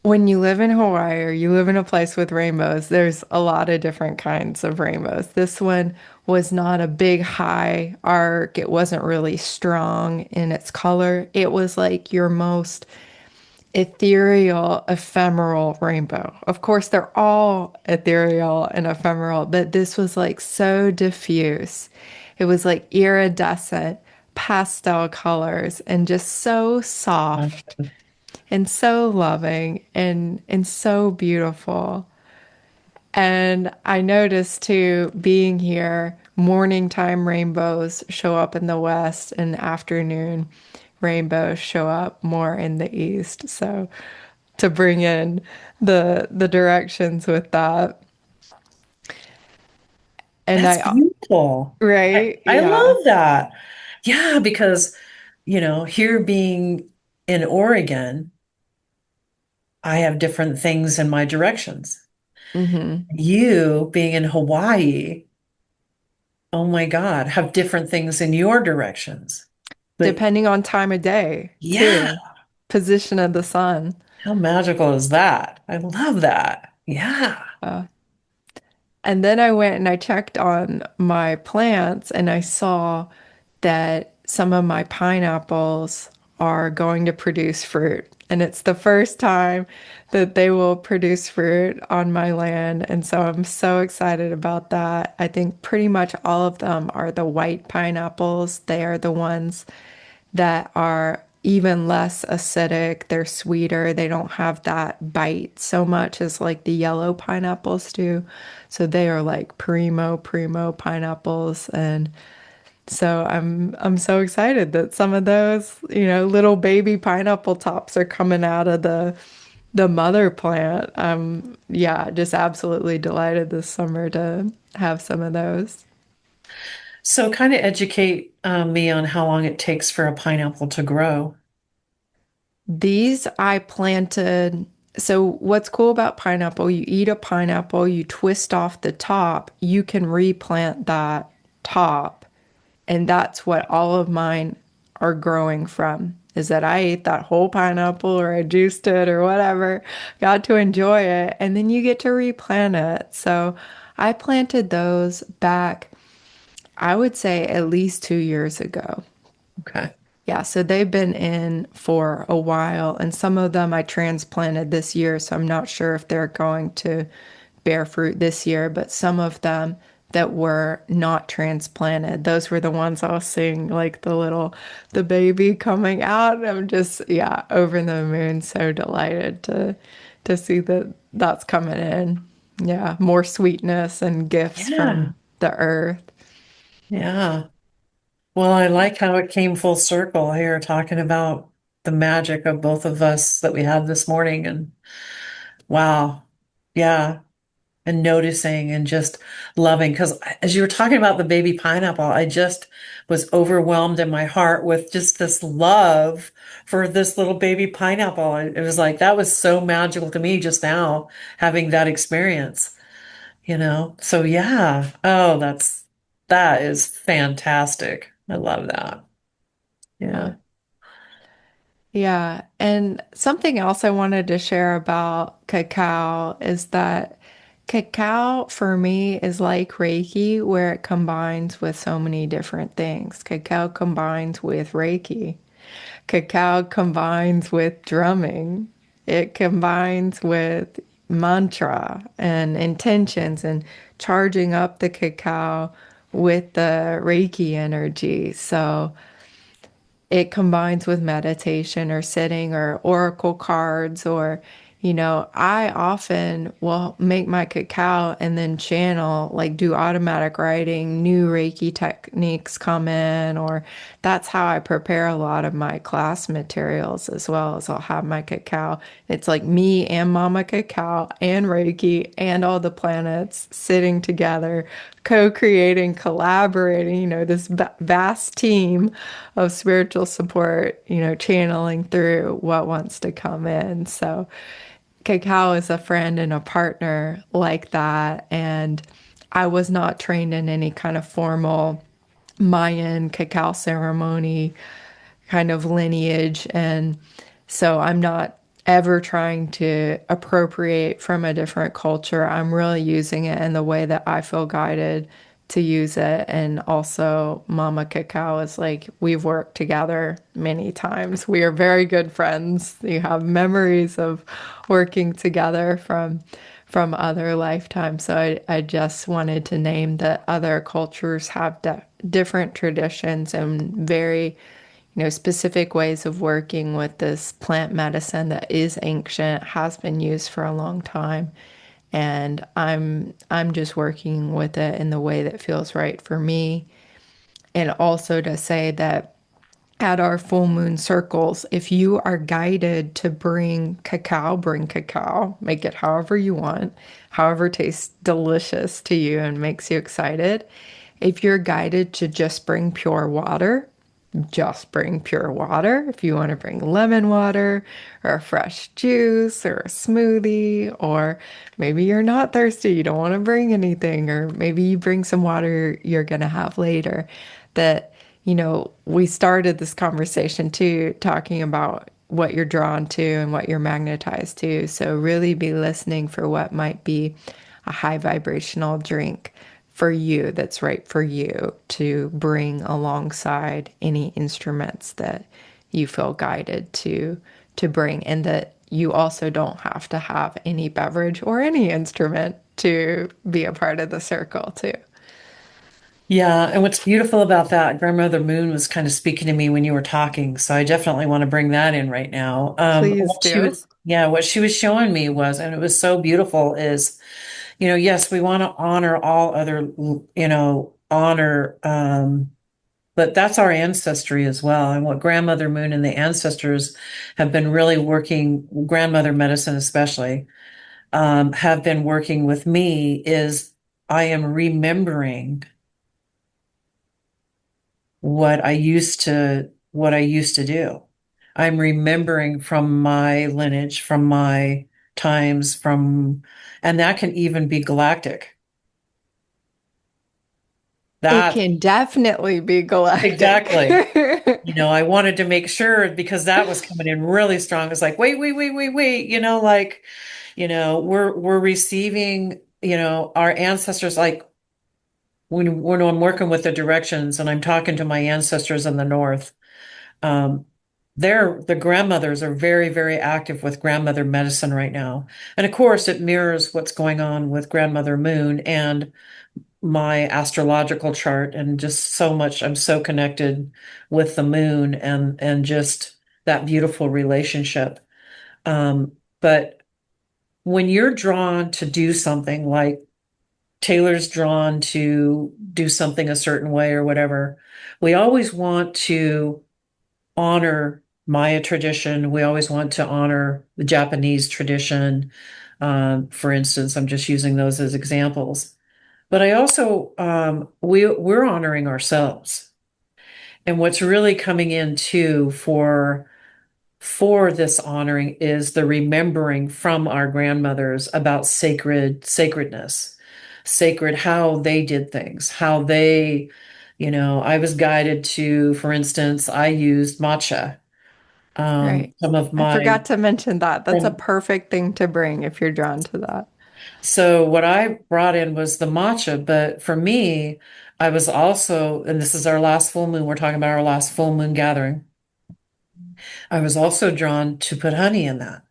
when you live in Hawaii or you live in a place with rainbows, there's a lot of different kinds of rainbows. This one was not a big high arc. It wasn't really strong in its color. It was like your most ethereal, ephemeral rainbow. Of course, they're all ethereal and ephemeral, but this was like so diffuse. It was like iridescent pastel colors and just so soft and so loving and so beautiful. And I noticed too, being here, morning time rainbows show up in the west and afternoon rainbows show up more in the east. So to bring in the directions with that. And That's I beautiful. right, I yeah. love that. Yeah, because, here being in Oregon, I have different things in my directions. Hmm. You being in Hawaii, oh my God, have different things in your directions. But Depending on time of day yeah, too. Position of the sun. how magical is that? I love that. Yeah. Uh, And then I went and I checked on my plants and I saw that some of my pineapples are going to produce fruit. And it's the first time that they will produce fruit on my land. And so I'm so excited about that. I think pretty much all of them are the white pineapples. They are the ones that are even less acidic. They're sweeter. They don't have that bite so much as like the yellow pineapples do. So they are like primo pineapples. And so I'm so excited that some of those, little baby pineapple tops are coming out of the mother plant. Yeah, just absolutely delighted this summer to have some of those. So kind of educate me on how long it takes for a pineapple to grow. These I planted. So, what's cool about pineapple, you eat a pineapple, you twist off the top, you can replant that top. And that's what all of mine are growing from is that I ate that whole pineapple or I juiced it or whatever, got to enjoy it, and then you get to replant it. So, I planted those back, I would say at least 2 years ago. Okay. Yeah, so they've been in for a while, and some of them I transplanted this year, so I'm not sure if they're going to bear fruit this year, but some of them that were not transplanted, those were the ones I was seeing, like the baby coming out. I'm just, yeah, over the moon, so delighted to see that that's coming in. Yeah, more sweetness and gifts Yeah. from the earth. Yeah. Well, I like how it came full circle here, talking about the magic of both of us that we had this morning. And wow. Yeah. And noticing and just loving. Because as you were talking about the baby pineapple, I just was overwhelmed in my heart with just this love for this little baby pineapple. It was like that was so magical to me just now, having that experience. So yeah. Oh, that is fantastic. I love that. Yeah. Yeah. Yeah, and something else I wanted to share about cacao is that cacao for me is like Reiki, where it combines with so many different things. Cacao combines with Reiki, cacao combines with drumming, it combines with mantra and intentions and charging up the cacao with the Reiki energy. So it combines with meditation or sitting or oracle cards or I often will make my cacao and then channel, like do automatic writing, new Reiki techniques come in, or that's how I prepare a lot of my class materials as well. As I'll have my cacao. It's like me and Mama Cacao and Reiki and all the planets sitting together, co-creating, collaborating, this vast team of spiritual support, channeling through what wants to come in. So Cacao is a friend and a partner like that. And I was not trained in any kind of formal Mayan cacao ceremony kind of lineage. And so I'm not ever trying to appropriate from a different culture. I'm really using it in the way that I feel guided to use it. And also, Mama Cacao is like, we've worked together many times. We are very good friends. You have memories of working together from other lifetimes. So I just wanted to name that other cultures have different traditions and very specific ways of working with this plant medicine that is ancient, has been used for a long time. And I'm just working with it in the way that feels right for me. And also to say that at our full moon circles, if you are guided to bring cacao, make it however you want, however tastes delicious to you and makes you excited. If you're guided to just bring pure water. If you want to bring lemon water or a fresh juice or a smoothie, or maybe you're not thirsty, you don't want to bring anything, or maybe you bring some water you're going to have later. That, we started this conversation too, talking about what you're drawn to and what you're magnetized to. So really be listening for what might be a high vibrational drink for you that's right for you to bring alongside any instruments that you feel guided to bring, and that you also don't have to have any beverage or any instrument to be a part of the circle too. Yeah, and what's beautiful about that, Grandmother Moon was kind of speaking to me when you were talking, so I definitely want to bring that in right now. Please do. What she was showing me was, and it was so beautiful, is, yes, we want to honor all other, honor, but that's our ancestry as well. And what Grandmother Moon and the ancestors have been really working, grandmother medicine especially, have been working with me is I am remembering what I used to do. I'm remembering from my lineage, from my times, and that can even be galactic. It That can definitely be galactic. exactly. I wanted to make sure because that was coming in really strong. It's like, wait, we're receiving, our ancestors, like when I'm working with the directions and I'm talking to my ancestors in the north. Um, the grandmothers are very, very active with grandmother medicine right now. And of course, it mirrors what's going on with Grandmother Moon and my astrological chart, and just so much. I'm so connected with the moon and just that beautiful relationship. But when you're drawn to do something like Taylor's drawn to do something a certain way or whatever, we always want to honor Maya tradition. We always want to honor the Japanese tradition. For instance, I'm just using those as examples. But I also we're honoring ourselves. And what's really coming in too for this honoring is the remembering from our grandmothers about sacredness, sacred how they did things, how they, I was guided to, for instance, I used matcha. Right. Some of I my forgot to mention that. That's a from perfect thing to bring if you're drawn to that. so what I brought in was the matcha, but for me, I was also, and this is our last full moon, we're talking about our last full moon gathering. I was also drawn to put honey in that.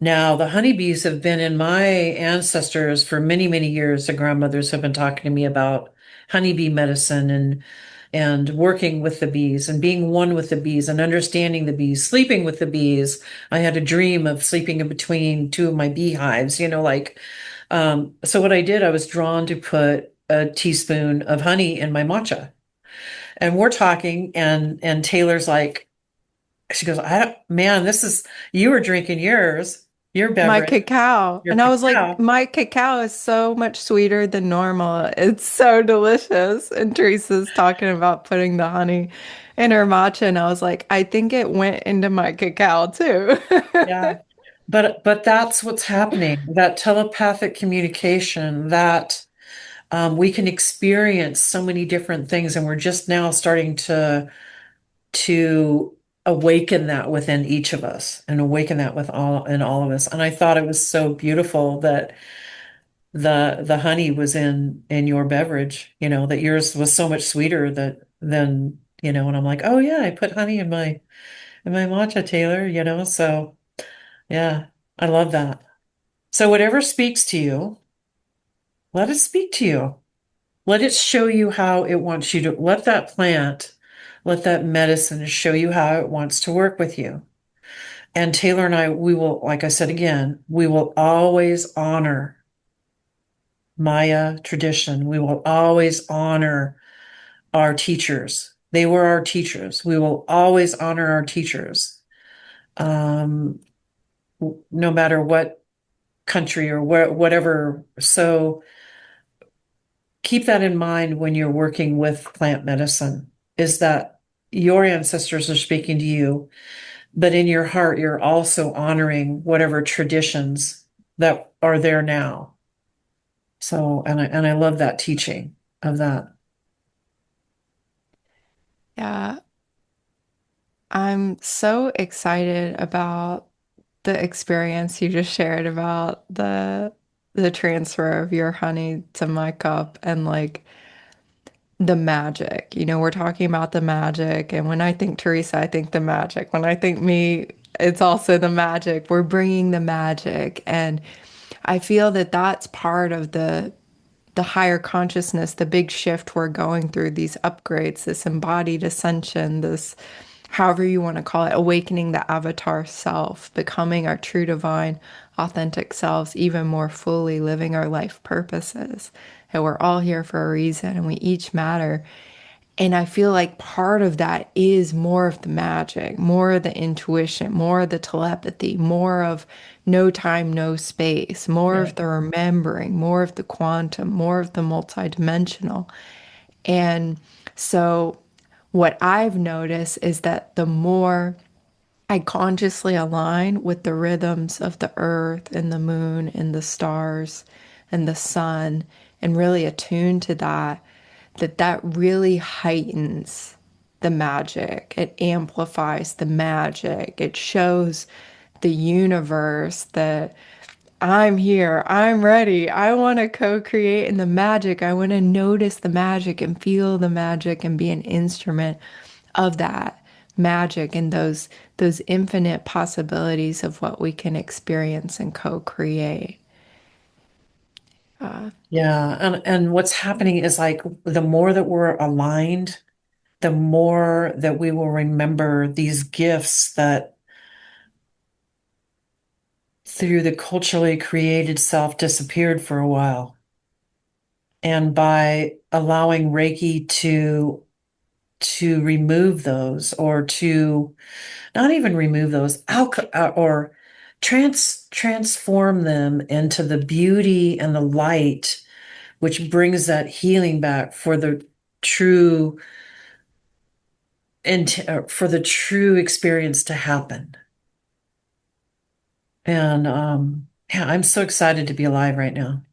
Now, the honeybees have been in my ancestors for many, many years. The grandmothers have been talking to me about honeybee medicine and working with the bees and being one with the bees and understanding the bees, sleeping with the bees. I had a dream of sleeping in between two of my beehives, like, so what I did, I was drawn to put a teaspoon of honey in my matcha. And we're talking, and Taylor's like, she goes, I don't, man, you were drinking your My beverage, cacao. your And I was like, cacao. my cacao is so much sweeter than normal. It's so delicious. And Teresa's talking about putting the honey in her matcha. And I was like, I think it went into my cacao too. Yeah. But that's what's happening, that telepathic communication, that we can experience so many different things, and we're just now starting to awaken that within each of us and awaken that with all of us. And I thought it was so beautiful that the honey was in your beverage, that yours was so much sweeter that than, and I'm like, oh yeah, I put honey in my matcha, Taylor, so yeah, I love that. So whatever speaks to you, let it speak to you. Let it show you how it wants you to, let that medicine show you how it wants to work with you. And Taylor and I, we will, like I said again, we will always honor Maya tradition. We will always honor our teachers. They were our teachers. We will always honor our teachers, um, no matter what country or whatever. So keep that in mind when you're working with plant medicine, is that your ancestors are speaking to you, but in your heart, you're also honoring whatever traditions that are there now. So, and I love that teaching of that. Yeah, I'm so excited about the experience you just shared about the transfer of your honey to my cup and like the magic. We're talking about the magic, and when I think Theresa, I think the magic. When I think me, it's also the magic. We're bringing the magic, and I feel that that's part of the higher consciousness, the big shift we're going through, these upgrades, this embodied ascension, this however you want to call it, awakening the avatar self, becoming our true divine, authentic selves even more fully, living our life purposes. And we're all here for a reason and we each matter. And I feel like part of that is more of the magic, more of the intuition, more of the telepathy, more of no time, no space, more Yeah. of the remembering, more of the quantum, more of the multidimensional. And so, what I've noticed is that the more I consciously align with the rhythms of the earth and the moon and the stars and the sun and really attune to that really heightens the magic. It amplifies the magic. It shows the universe that I'm here. I'm ready. I want to co-create in the magic. I want to notice the magic and feel the magic and be an instrument of that magic and those infinite possibilities of what we can experience and co-create. Yeah. And what's happening is like the more that we're aligned, the more that we will remember these gifts that through the culturally created self disappeared for a while. And by allowing Reiki to remove those, or to not even remove those, or transform them into the beauty and the light, which brings that healing back for the true for the true experience to happen. And yeah, I'm so excited to be alive right now.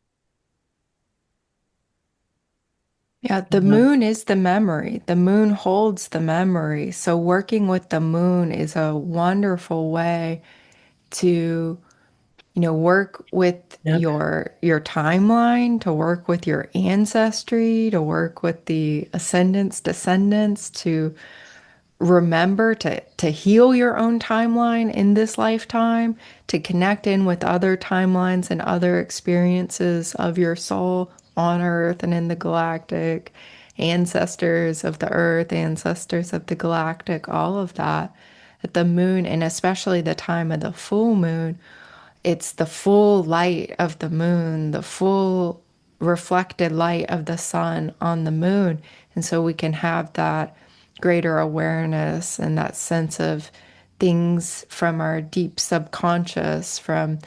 Yeah, the moon is the memory. The moon holds the memory. So working with the moon is a wonderful way to, work with Yep. your timeline, to work with your ancestry, to work with the ascendants, descendants, to remember to heal your own timeline in this lifetime, to connect in with other timelines and other experiences of your soul on Earth and in the galactic, ancestors of the Earth, ancestors of the galactic, all of that. At the moon, and especially the time of the full moon, it's the full light of the moon, the full reflected light of the sun on the moon. And so we can have that greater awareness and that sense of things from our deep subconscious, from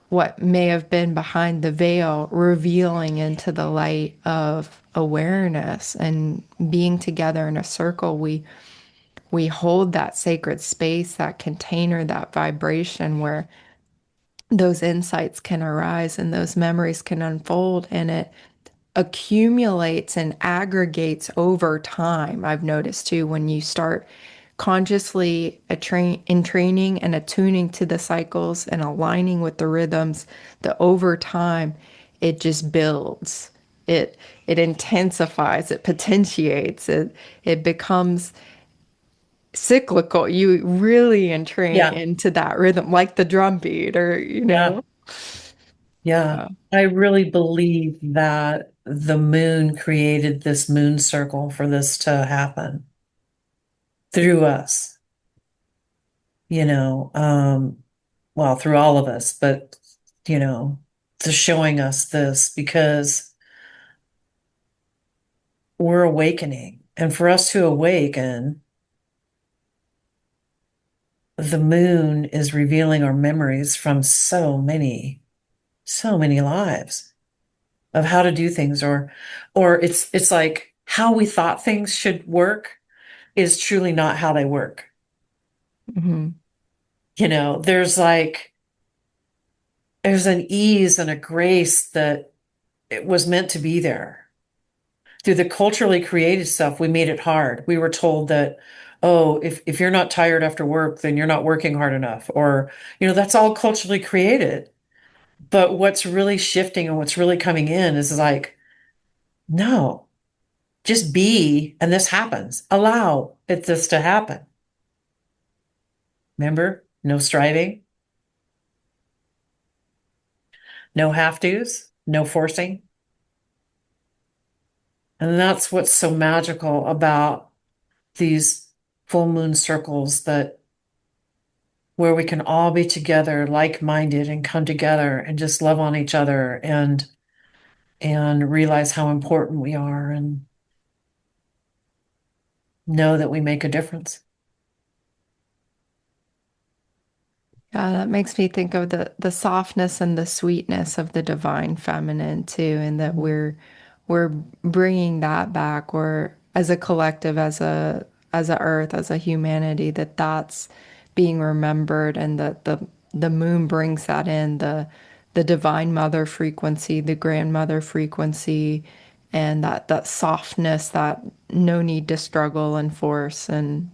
what may have been behind the veil, revealing into the light of awareness. And being together in a circle, we hold that sacred space, that container, that vibration where those insights can arise and those memories can unfold, and it accumulates and aggregates over time. I've noticed too, when you start consciously in training and attuning to the cycles and aligning with the rhythms, the over time it just builds. It intensifies, it potentiates, it becomes cyclical. You really entrain Yeah. into that rhythm, like the drum beat, or Yeah. Yeah. I really believe that the moon created this moon circle for this to happen through us, you know, well, through all of us, but, you know, to showing us this because we're awakening. And for us to awaken, the moon is revealing our memories from so many lives of how to do things, or it's like how we thought things should work is truly not how they work. Mhm. You know, there's an ease and a grace that it was meant to be there. Through the culturally created stuff, we made it hard. We were told that, oh, if you're not tired after work, then you're not working hard enough. Or, you know, that's all culturally created. But what's really shifting and what's really coming in is like, no, just be, and this happens. Allow this to happen. Remember, no striving, no have tos, no forcing. And that's what's so magical about these full moon circles, that where we can all be together, like-minded, and come together and just love on each other and realize how important we are and know that we make a difference. Yeah, that makes me think of the softness and the sweetness of the divine feminine too, and that Mhm. we're bringing that back. We're as a collective, as a earth, as a humanity, that's being remembered, and that the moon brings that in, the divine mother frequency, the grandmother frequency, and that softness, that no need to struggle and force and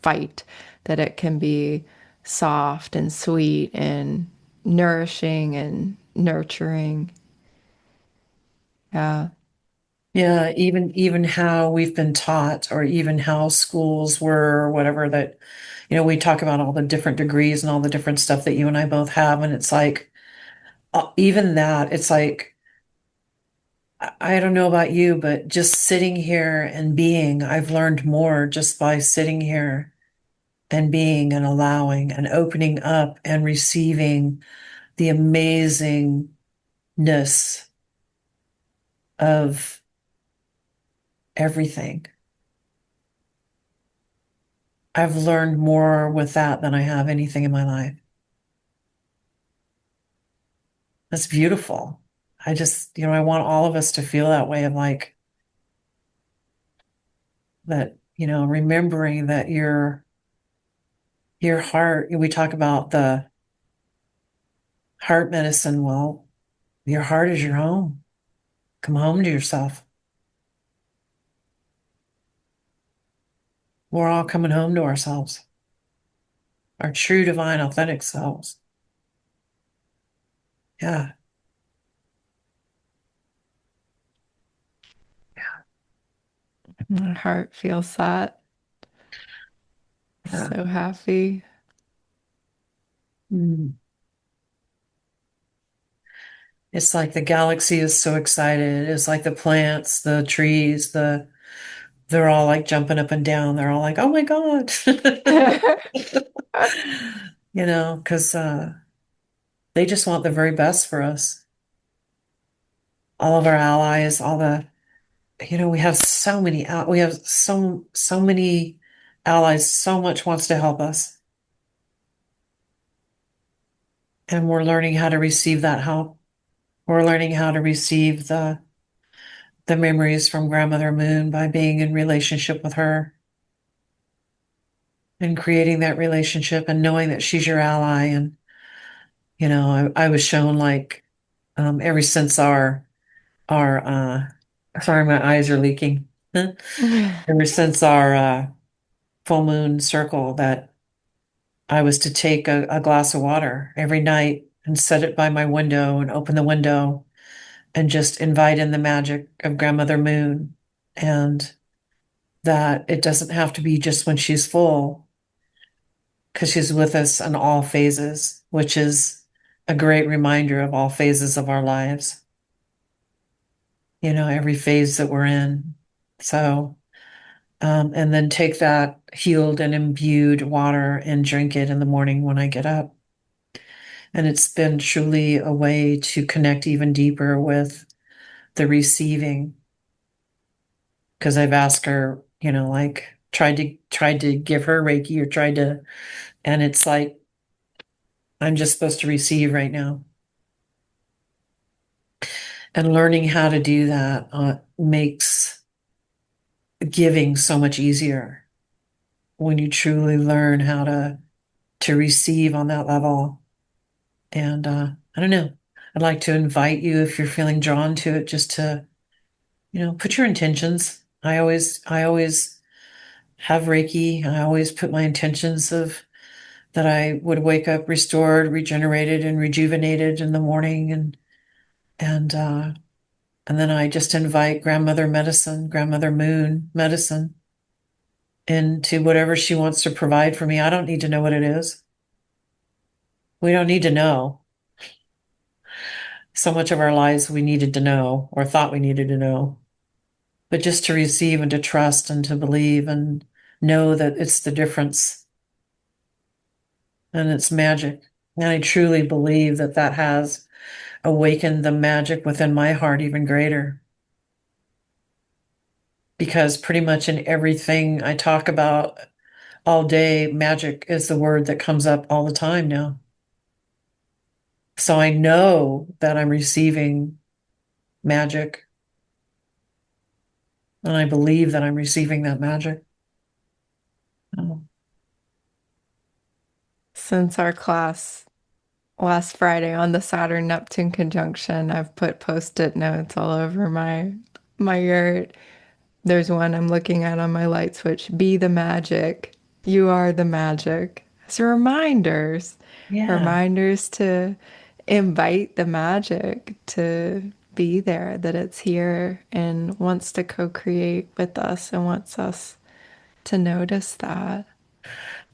fight, that it can be soft and sweet and nourishing and nurturing. Yeah. Yeah, even how we've been taught, or even how schools were, or whatever, that, you know, we talk about all the different degrees and all the different stuff that you and I both have, and it's like, even that, it's like, I don't know about you, but just sitting here and being, I've learned more just by sitting here and being and allowing and opening up and receiving the amazingness of everything. I've learned more with that than I have anything in my life. That's beautiful. I just, you know, I want all of us to feel that way, of like that, you know, remembering that your heart, we talk about the heart medicine. Well, your heart is your home. Come home to yourself. We're all coming home to ourselves, our true, divine, authentic selves. Yeah. My heart feels that. Yeah. So happy. Mm. It's like the galaxy is so excited. It's like the plants, the trees, they're all like jumping up and down. They're all like, "Oh my God." Because they just want the very best for us. All of our allies, we have so many we have so many allies, so much wants to help us. And we're learning how to receive that help. We're learning how to receive the memories from Grandmother Moon by being in relationship with her and creating that relationship and knowing that she's your ally. And, I was shown like ever since our sorry, my eyes are leaking. Ever since our full moon circle that I was to take a glass of water every night and set it by my window and open the window and just invite in the magic of Grandmother Moon. And that it doesn't have to be just when she's full, because she's with us in all phases, which is a great reminder of all phases of our lives, every phase that we're in. So, and then take that healed and imbued water and drink it in the morning when I get up. And it's been truly a way to connect even deeper with the receiving, because I've asked her, like tried to give her Reiki or and it's like I'm just supposed to receive right now. And learning how to do that makes giving so much easier when you truly learn how to receive on that level. And I don't know. I'd like to invite you, if you're feeling drawn to it, just to, put your intentions. I always have Reiki. I always put my intentions of that I would wake up restored, regenerated, and rejuvenated in the morning, and and then I just invite Grandmother Medicine, Grandmother Moon Medicine, into whatever she wants to provide for me. I don't need to know what it is. We don't need to know. So much of our lives we needed to know or thought we needed to know. But just to receive and to trust and to believe and know that it's the difference and it's magic. And I truly believe that that has awakened the magic within my heart even greater. Because pretty much in everything I talk about all day, magic is the word that comes up all the time now. So I know that I'm receiving magic, and I believe that I'm receiving that magic. Oh, Since our class last Friday on the Saturn Neptune conjunction, I've put post-it notes all over my yurt. There's one I'm looking at on my light switch. Be the magic. You are the magic. It's reminders. yeah. Reminders to invite the magic to be there, that it's here and wants to co-create with us and wants us to notice that.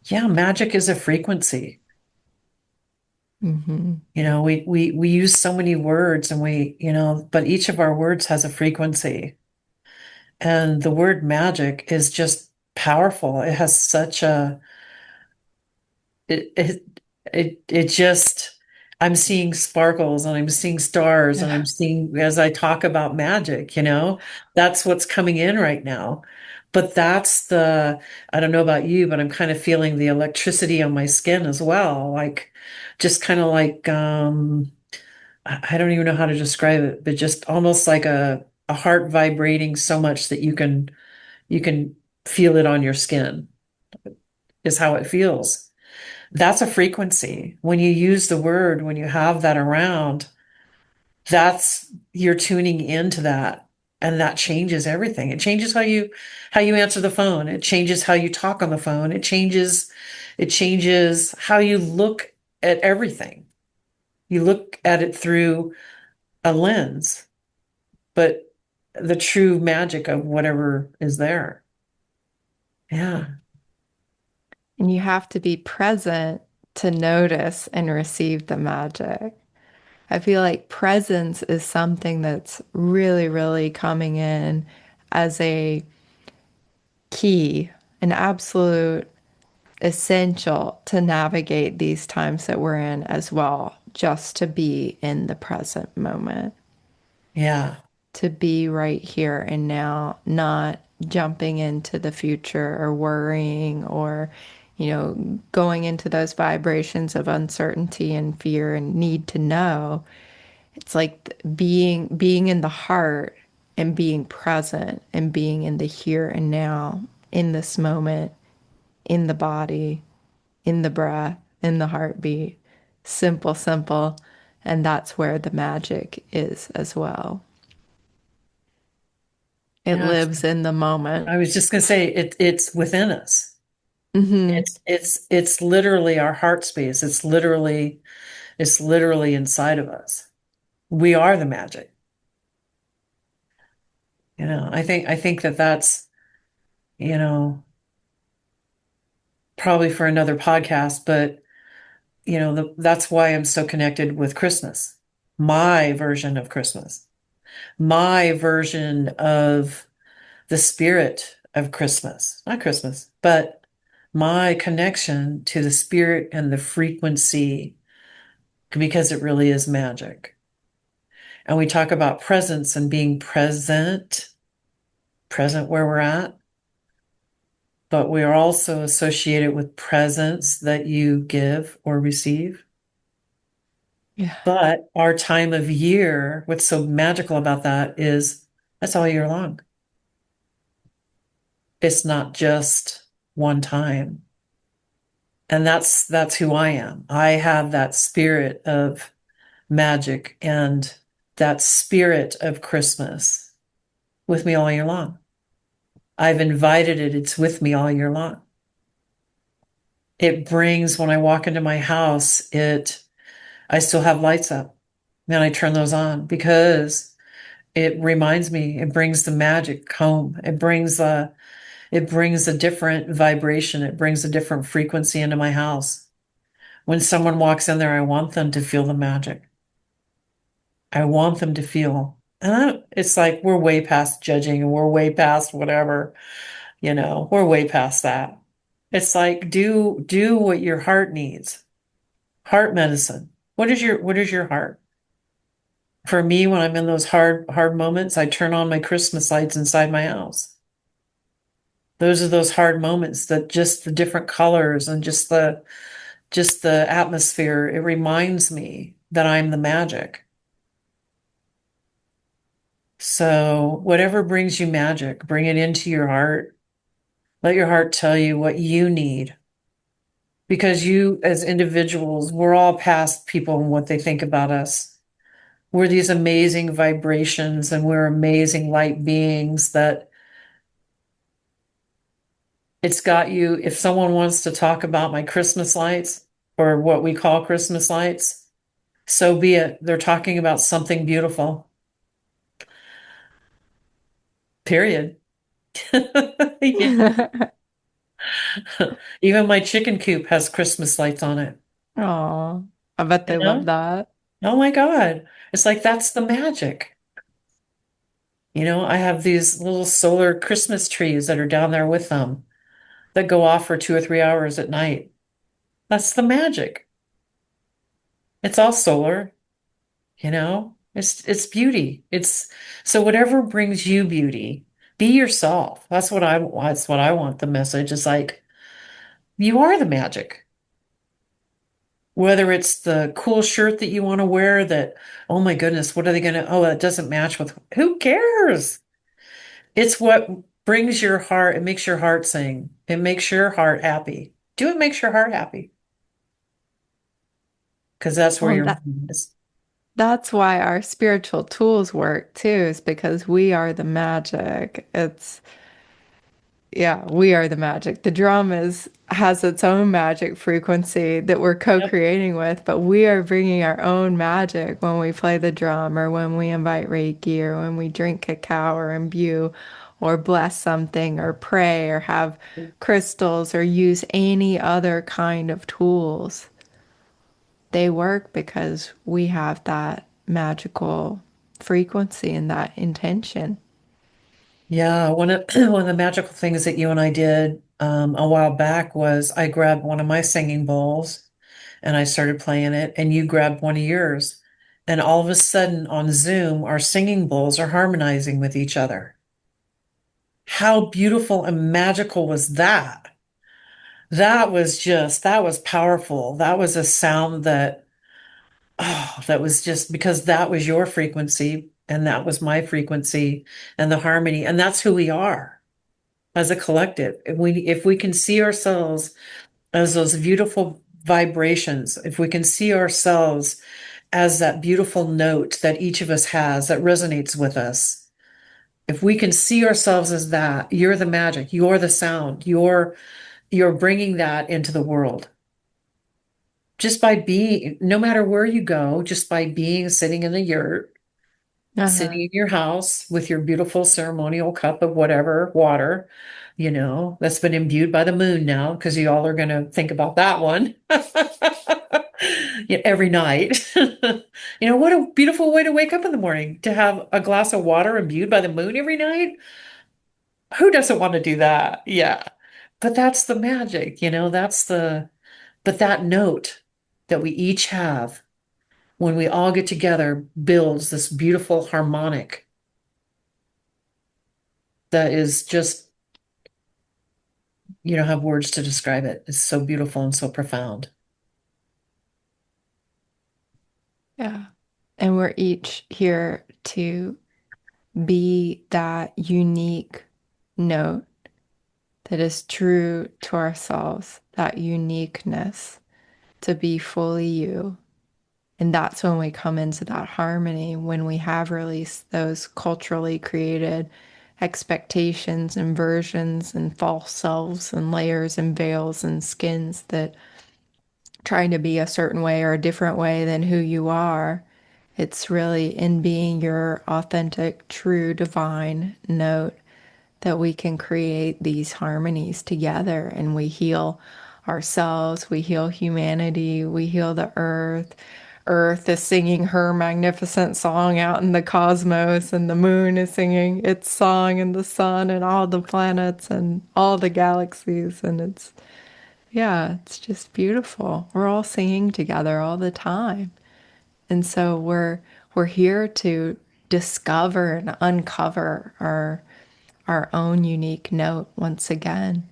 Yeah, magic is a frequency. Hmm. We use so many words and but each of our words has a frequency. And the word magic is just powerful. It has such a it it it just I'm seeing sparkles and I'm seeing stars and I'm seeing as I talk about magic, that's what's coming in right now. But I don't know about you, but I'm kind of feeling the electricity on my skin as well. Like just kind of like I don't even know how to describe it, but just almost like a heart vibrating so much that you can feel it on your skin is how it feels. That's a frequency. When you use the word, when you have that around, you're tuning into that. And that changes everything. It changes how you answer the phone. It changes how you talk on the phone. It changes how you look at everything. You look at it through a lens, but the true magic of whatever is there. Yeah. And you have to be present to notice and receive the magic. I feel like presence is something that's really, really coming in as a key, an absolute essential to navigate these times that we're in as well, just to be in the present moment, Yeah. to be right here and now, not jumping into the future or worrying or, going into those vibrations of uncertainty and fear and need to know. It's like being in the heart and being present and being in the here and now, in this moment, in the body, in the breath, in the heartbeat. Simple, simple. And that's where the magic is as well. It Yeah. lives in the moment. I was just going to say it's within us. Hmm. It's literally our heart space. It's literally inside of us. We are the magic. I think that that's, you know, probably for another podcast, but that's why I'm so connected with Christmas. My version of Christmas. My version of the spirit of Christmas. Not Christmas, but my connection to the spirit and the frequency because it really is magic. And we talk about presence and being present where we're at, but we are also associated with presents that you give or receive. Yeah. But our time of year, what's so magical about that is that's all year long. It's not just one time. And that's who I am. I have that spirit of magic and that spirit of Christmas with me all year long. I've invited it, it's with me all year long. It brings, when I walk into my house, I still have lights up and I turn those on because it reminds me, it brings the magic home. It brings a different vibration. It brings a different frequency into my house. When someone walks in there, I want them to feel the magic. I want them to feel. It's like we're way past judging and we're way past whatever, we're way past that. It's like do what your heart needs. Heart medicine. What is your heart? For me, when I'm in those hard moments, I turn on my Christmas lights inside my house. Those are those hard moments that just the different colors and just the atmosphere, it reminds me that I'm the magic. So whatever brings you magic, bring it into your heart. Let your heart tell you what you need. Because you, as individuals, we're all past people and what they think about us. We're these amazing vibrations and we're amazing light beings that it's got you. If someone wants to talk about my Christmas lights or what we call Christmas lights, so be it. They're talking about something beautiful, period. Yeah. Even my chicken coop has Christmas lights on it, Oh, I bet you they love know? that. Oh my God. It's like that's the magic. I have these little solar Christmas trees that are down there with them that go off for 2 or 3 hours at night. That's the magic. It's all solar. It's beauty. It's so whatever brings you beauty, be yourself. That's what I want. The message is like you are the magic. Whether it's the cool shirt that you want to wear that, oh my goodness, what are they gonna, oh, it doesn't match with, who cares? It's what brings your heart, it makes your heart sing. It makes your heart happy. Do it makes your heart happy because that's where Well, your that mind is. that's why our spiritual tools work too, is because we are the magic. Yeah, we are the magic. The drum is has its own magic frequency that we're Yep. co-creating with, but we are bringing our own magic when we play the drum or when we invite Reiki or when we drink cacao or imbue or bless something or pray or have crystals or use any other kind of tools. they work because we have that magical frequency and that intention. Yeah, one of the magical things that you and I did a while back was I grabbed one of my singing bowls and I started playing it, and you grabbed one of yours. And all of a sudden on Zoom, our singing bowls are harmonizing with each other. How beautiful and magical was that? That was powerful. That was a sound that, oh, that was just because that was your frequency and that was my frequency and the harmony. And that's who we are as a collective. If we can see ourselves as those beautiful vibrations, if we can see ourselves as that beautiful note that each of us has that resonates with us, if we can see ourselves as that, you're the magic, you're the sound, you're bringing that into the world. Just by being, no matter where you go, just by being sitting in the yurt, Uh-huh. sitting in your house with your beautiful ceremonial cup of whatever water, that's been imbued by the moon now, because you all are going to think about that one yeah, every night. What a beautiful way to wake up in the morning, to have a glass of water imbued by the moon every night. Who doesn't want to do that? Yeah. But that's the magic, but that note that we each have when we all get together builds this beautiful harmonic that is just, you don't have words to describe it. It's so beautiful and so profound. Yeah. And we're each here to be that unique note that is true to ourselves, that uniqueness, to be fully you. And that's when we come into that harmony, when we have released those culturally created expectations and versions and false selves and layers and veils and skins that trying to be a certain way or a different way than who you are. It's really in being your authentic, true, divine note that we can create these harmonies together, and we heal ourselves, we heal humanity, we heal the earth. Earth is singing her magnificent song out in the cosmos, and the moon is singing its song, and the sun, and all the planets, and all the galaxies. And yeah, it's just beautiful. We're all singing together all the time. And so we're here to discover and uncover our own unique note once again.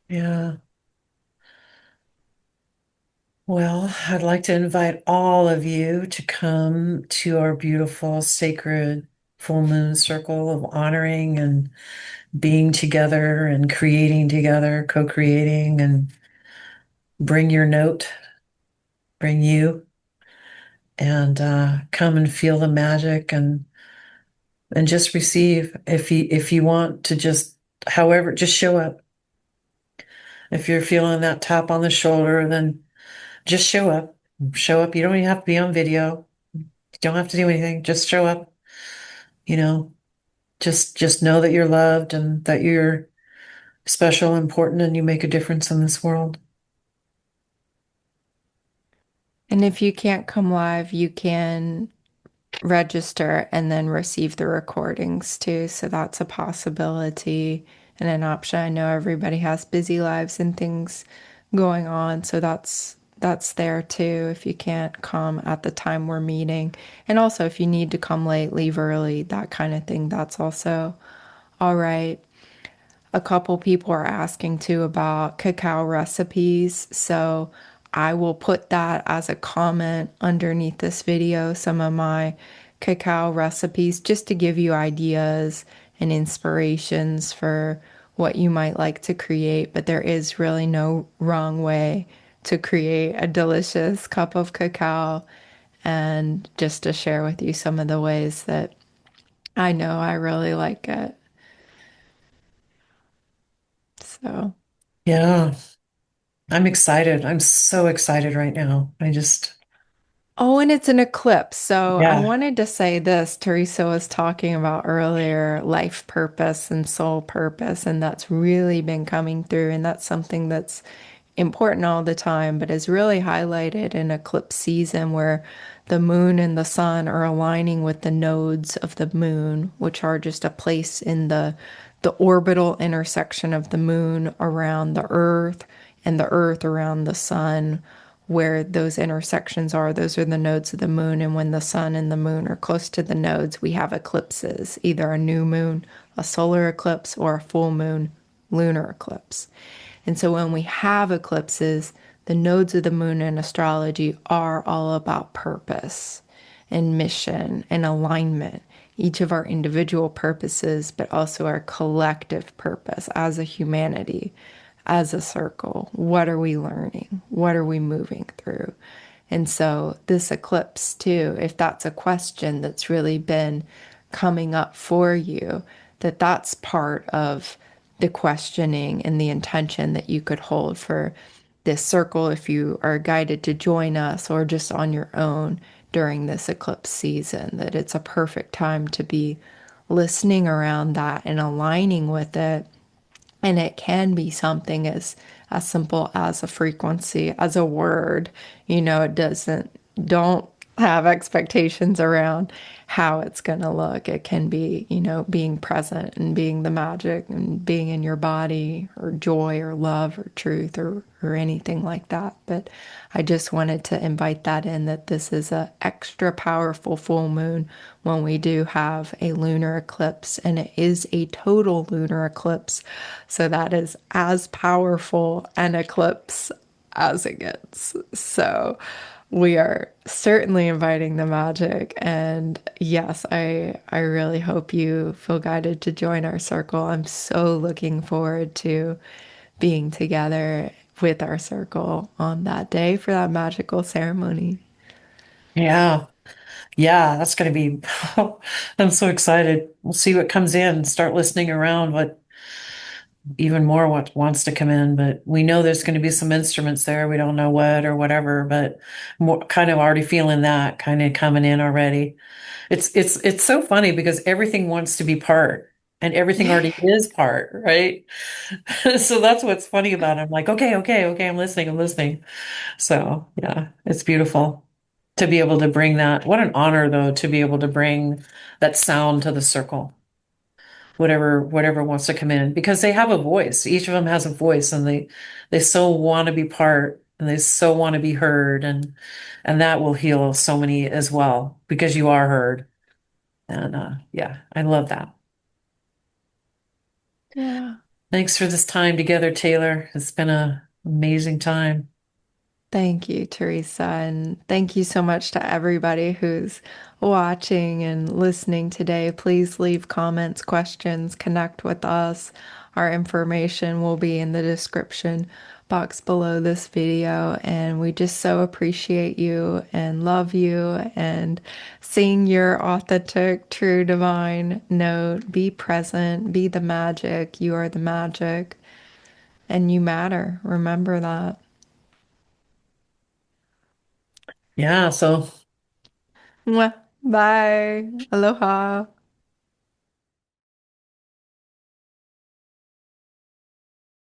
Yeah. Well, I'd like to invite all of you to come to our beautiful, sacred full moon circle of honoring and being together and creating together, co-creating, and bring your note, bring you, and come and feel the magic and just receive. If you want to just, however, just show up. If you're feeling that tap on the shoulder, then just show up. Show up. You don't even have to be on video. You don't have to do anything. Just show up. You know, just know that you're loved and that you're special, important, and you make a difference in this world. And if you can't come live, you can register and then receive the recordings too. So that's a possibility and an option. I know everybody has busy lives and things going on, so that's there too if you can't come at the time we're meeting. And also if you need to come late, leave early, that kind of thing, that's also all right. A couple people are asking too about cacao recipes. So I will put that as a comment underneath this video, some of my cacao recipes, just to give you ideas and inspirations for what you might like to create. But there is really no wrong way to create a delicious cup of cacao. And just to share with you some of the ways that I know I really like it. So. Yeah, I'm excited. I'm so excited right now. Oh, and it's an eclipse. So I Yeah, wanted to say this. Teresa was talking about earlier life purpose and soul purpose, and that's really been coming through. And that's something that's important all the time, but is really highlighted in eclipse season where the moon and the sun are aligning with the nodes of the moon, which are just a place in the orbital intersection of the moon around the earth and the earth around the sun, where those intersections are. Those are the nodes of the moon. And when the sun and the moon are close to the nodes, we have eclipses, either a new moon, a solar eclipse, or a full moon, lunar eclipse. And so when we have eclipses, the nodes of the moon in astrology are all about purpose and mission and alignment, each of our individual purposes, but also our collective purpose as a humanity, as a circle. What are we learning? What are we moving through? And so, this eclipse, too, if that's a question that's really been coming up for you, that's part of the questioning and the intention that you could hold for this circle if you are guided to join us or just on your own during this eclipse season, that it's a perfect time to be listening around that and aligning with it. And it can be something as simple as a frequency, as a word. It doesn't, don't have expectations around how it's going to look. It can be, being present and being the magic and being in your body, or joy or love or truth, or anything like that. But I just wanted to invite that in, that this is a extra powerful full moon when we do have a lunar eclipse, and it is a total lunar eclipse. So that is as powerful an eclipse as it gets. So we are certainly inviting the magic. And yes, I really hope you feel guided to join our circle. I'm so looking forward to being together with our circle on that day for that magical ceremony. Yeah. Yeah, that's going to be, I'm so excited. We'll see what comes in, start listening around what even more what wants to come in. But we know there's going to be some instruments there. We don't know what or whatever, but more, kind of already feeling that kind of coming in already. It's so funny because everything wants to be part and everything already is part, right? So that's what's funny about it. I'm like, okay, okay, okay, I'm listening. So yeah, it's beautiful to be able to bring that. What an honor, though, to be able to bring that sound to the circle, whatever wants to come in, because they have a voice. Each of them has a voice, and they so want to be part, and they so want to be heard, and that will heal so many as well because you are heard. And yeah, I love that. Yeah. Thanks for this time together, Taylor. It's been an amazing time. Thank you, Theresa. And thank you so much to everybody who's watching and listening today. Please leave comments, questions, connect with us. Our information will be in the description box below this video. And we just so appreciate you and love you and seeing your authentic, true, divine note. Be present, be the magic. You are the magic, and you matter. Remember that. Yeah, so Mwah. Bye. Aloha.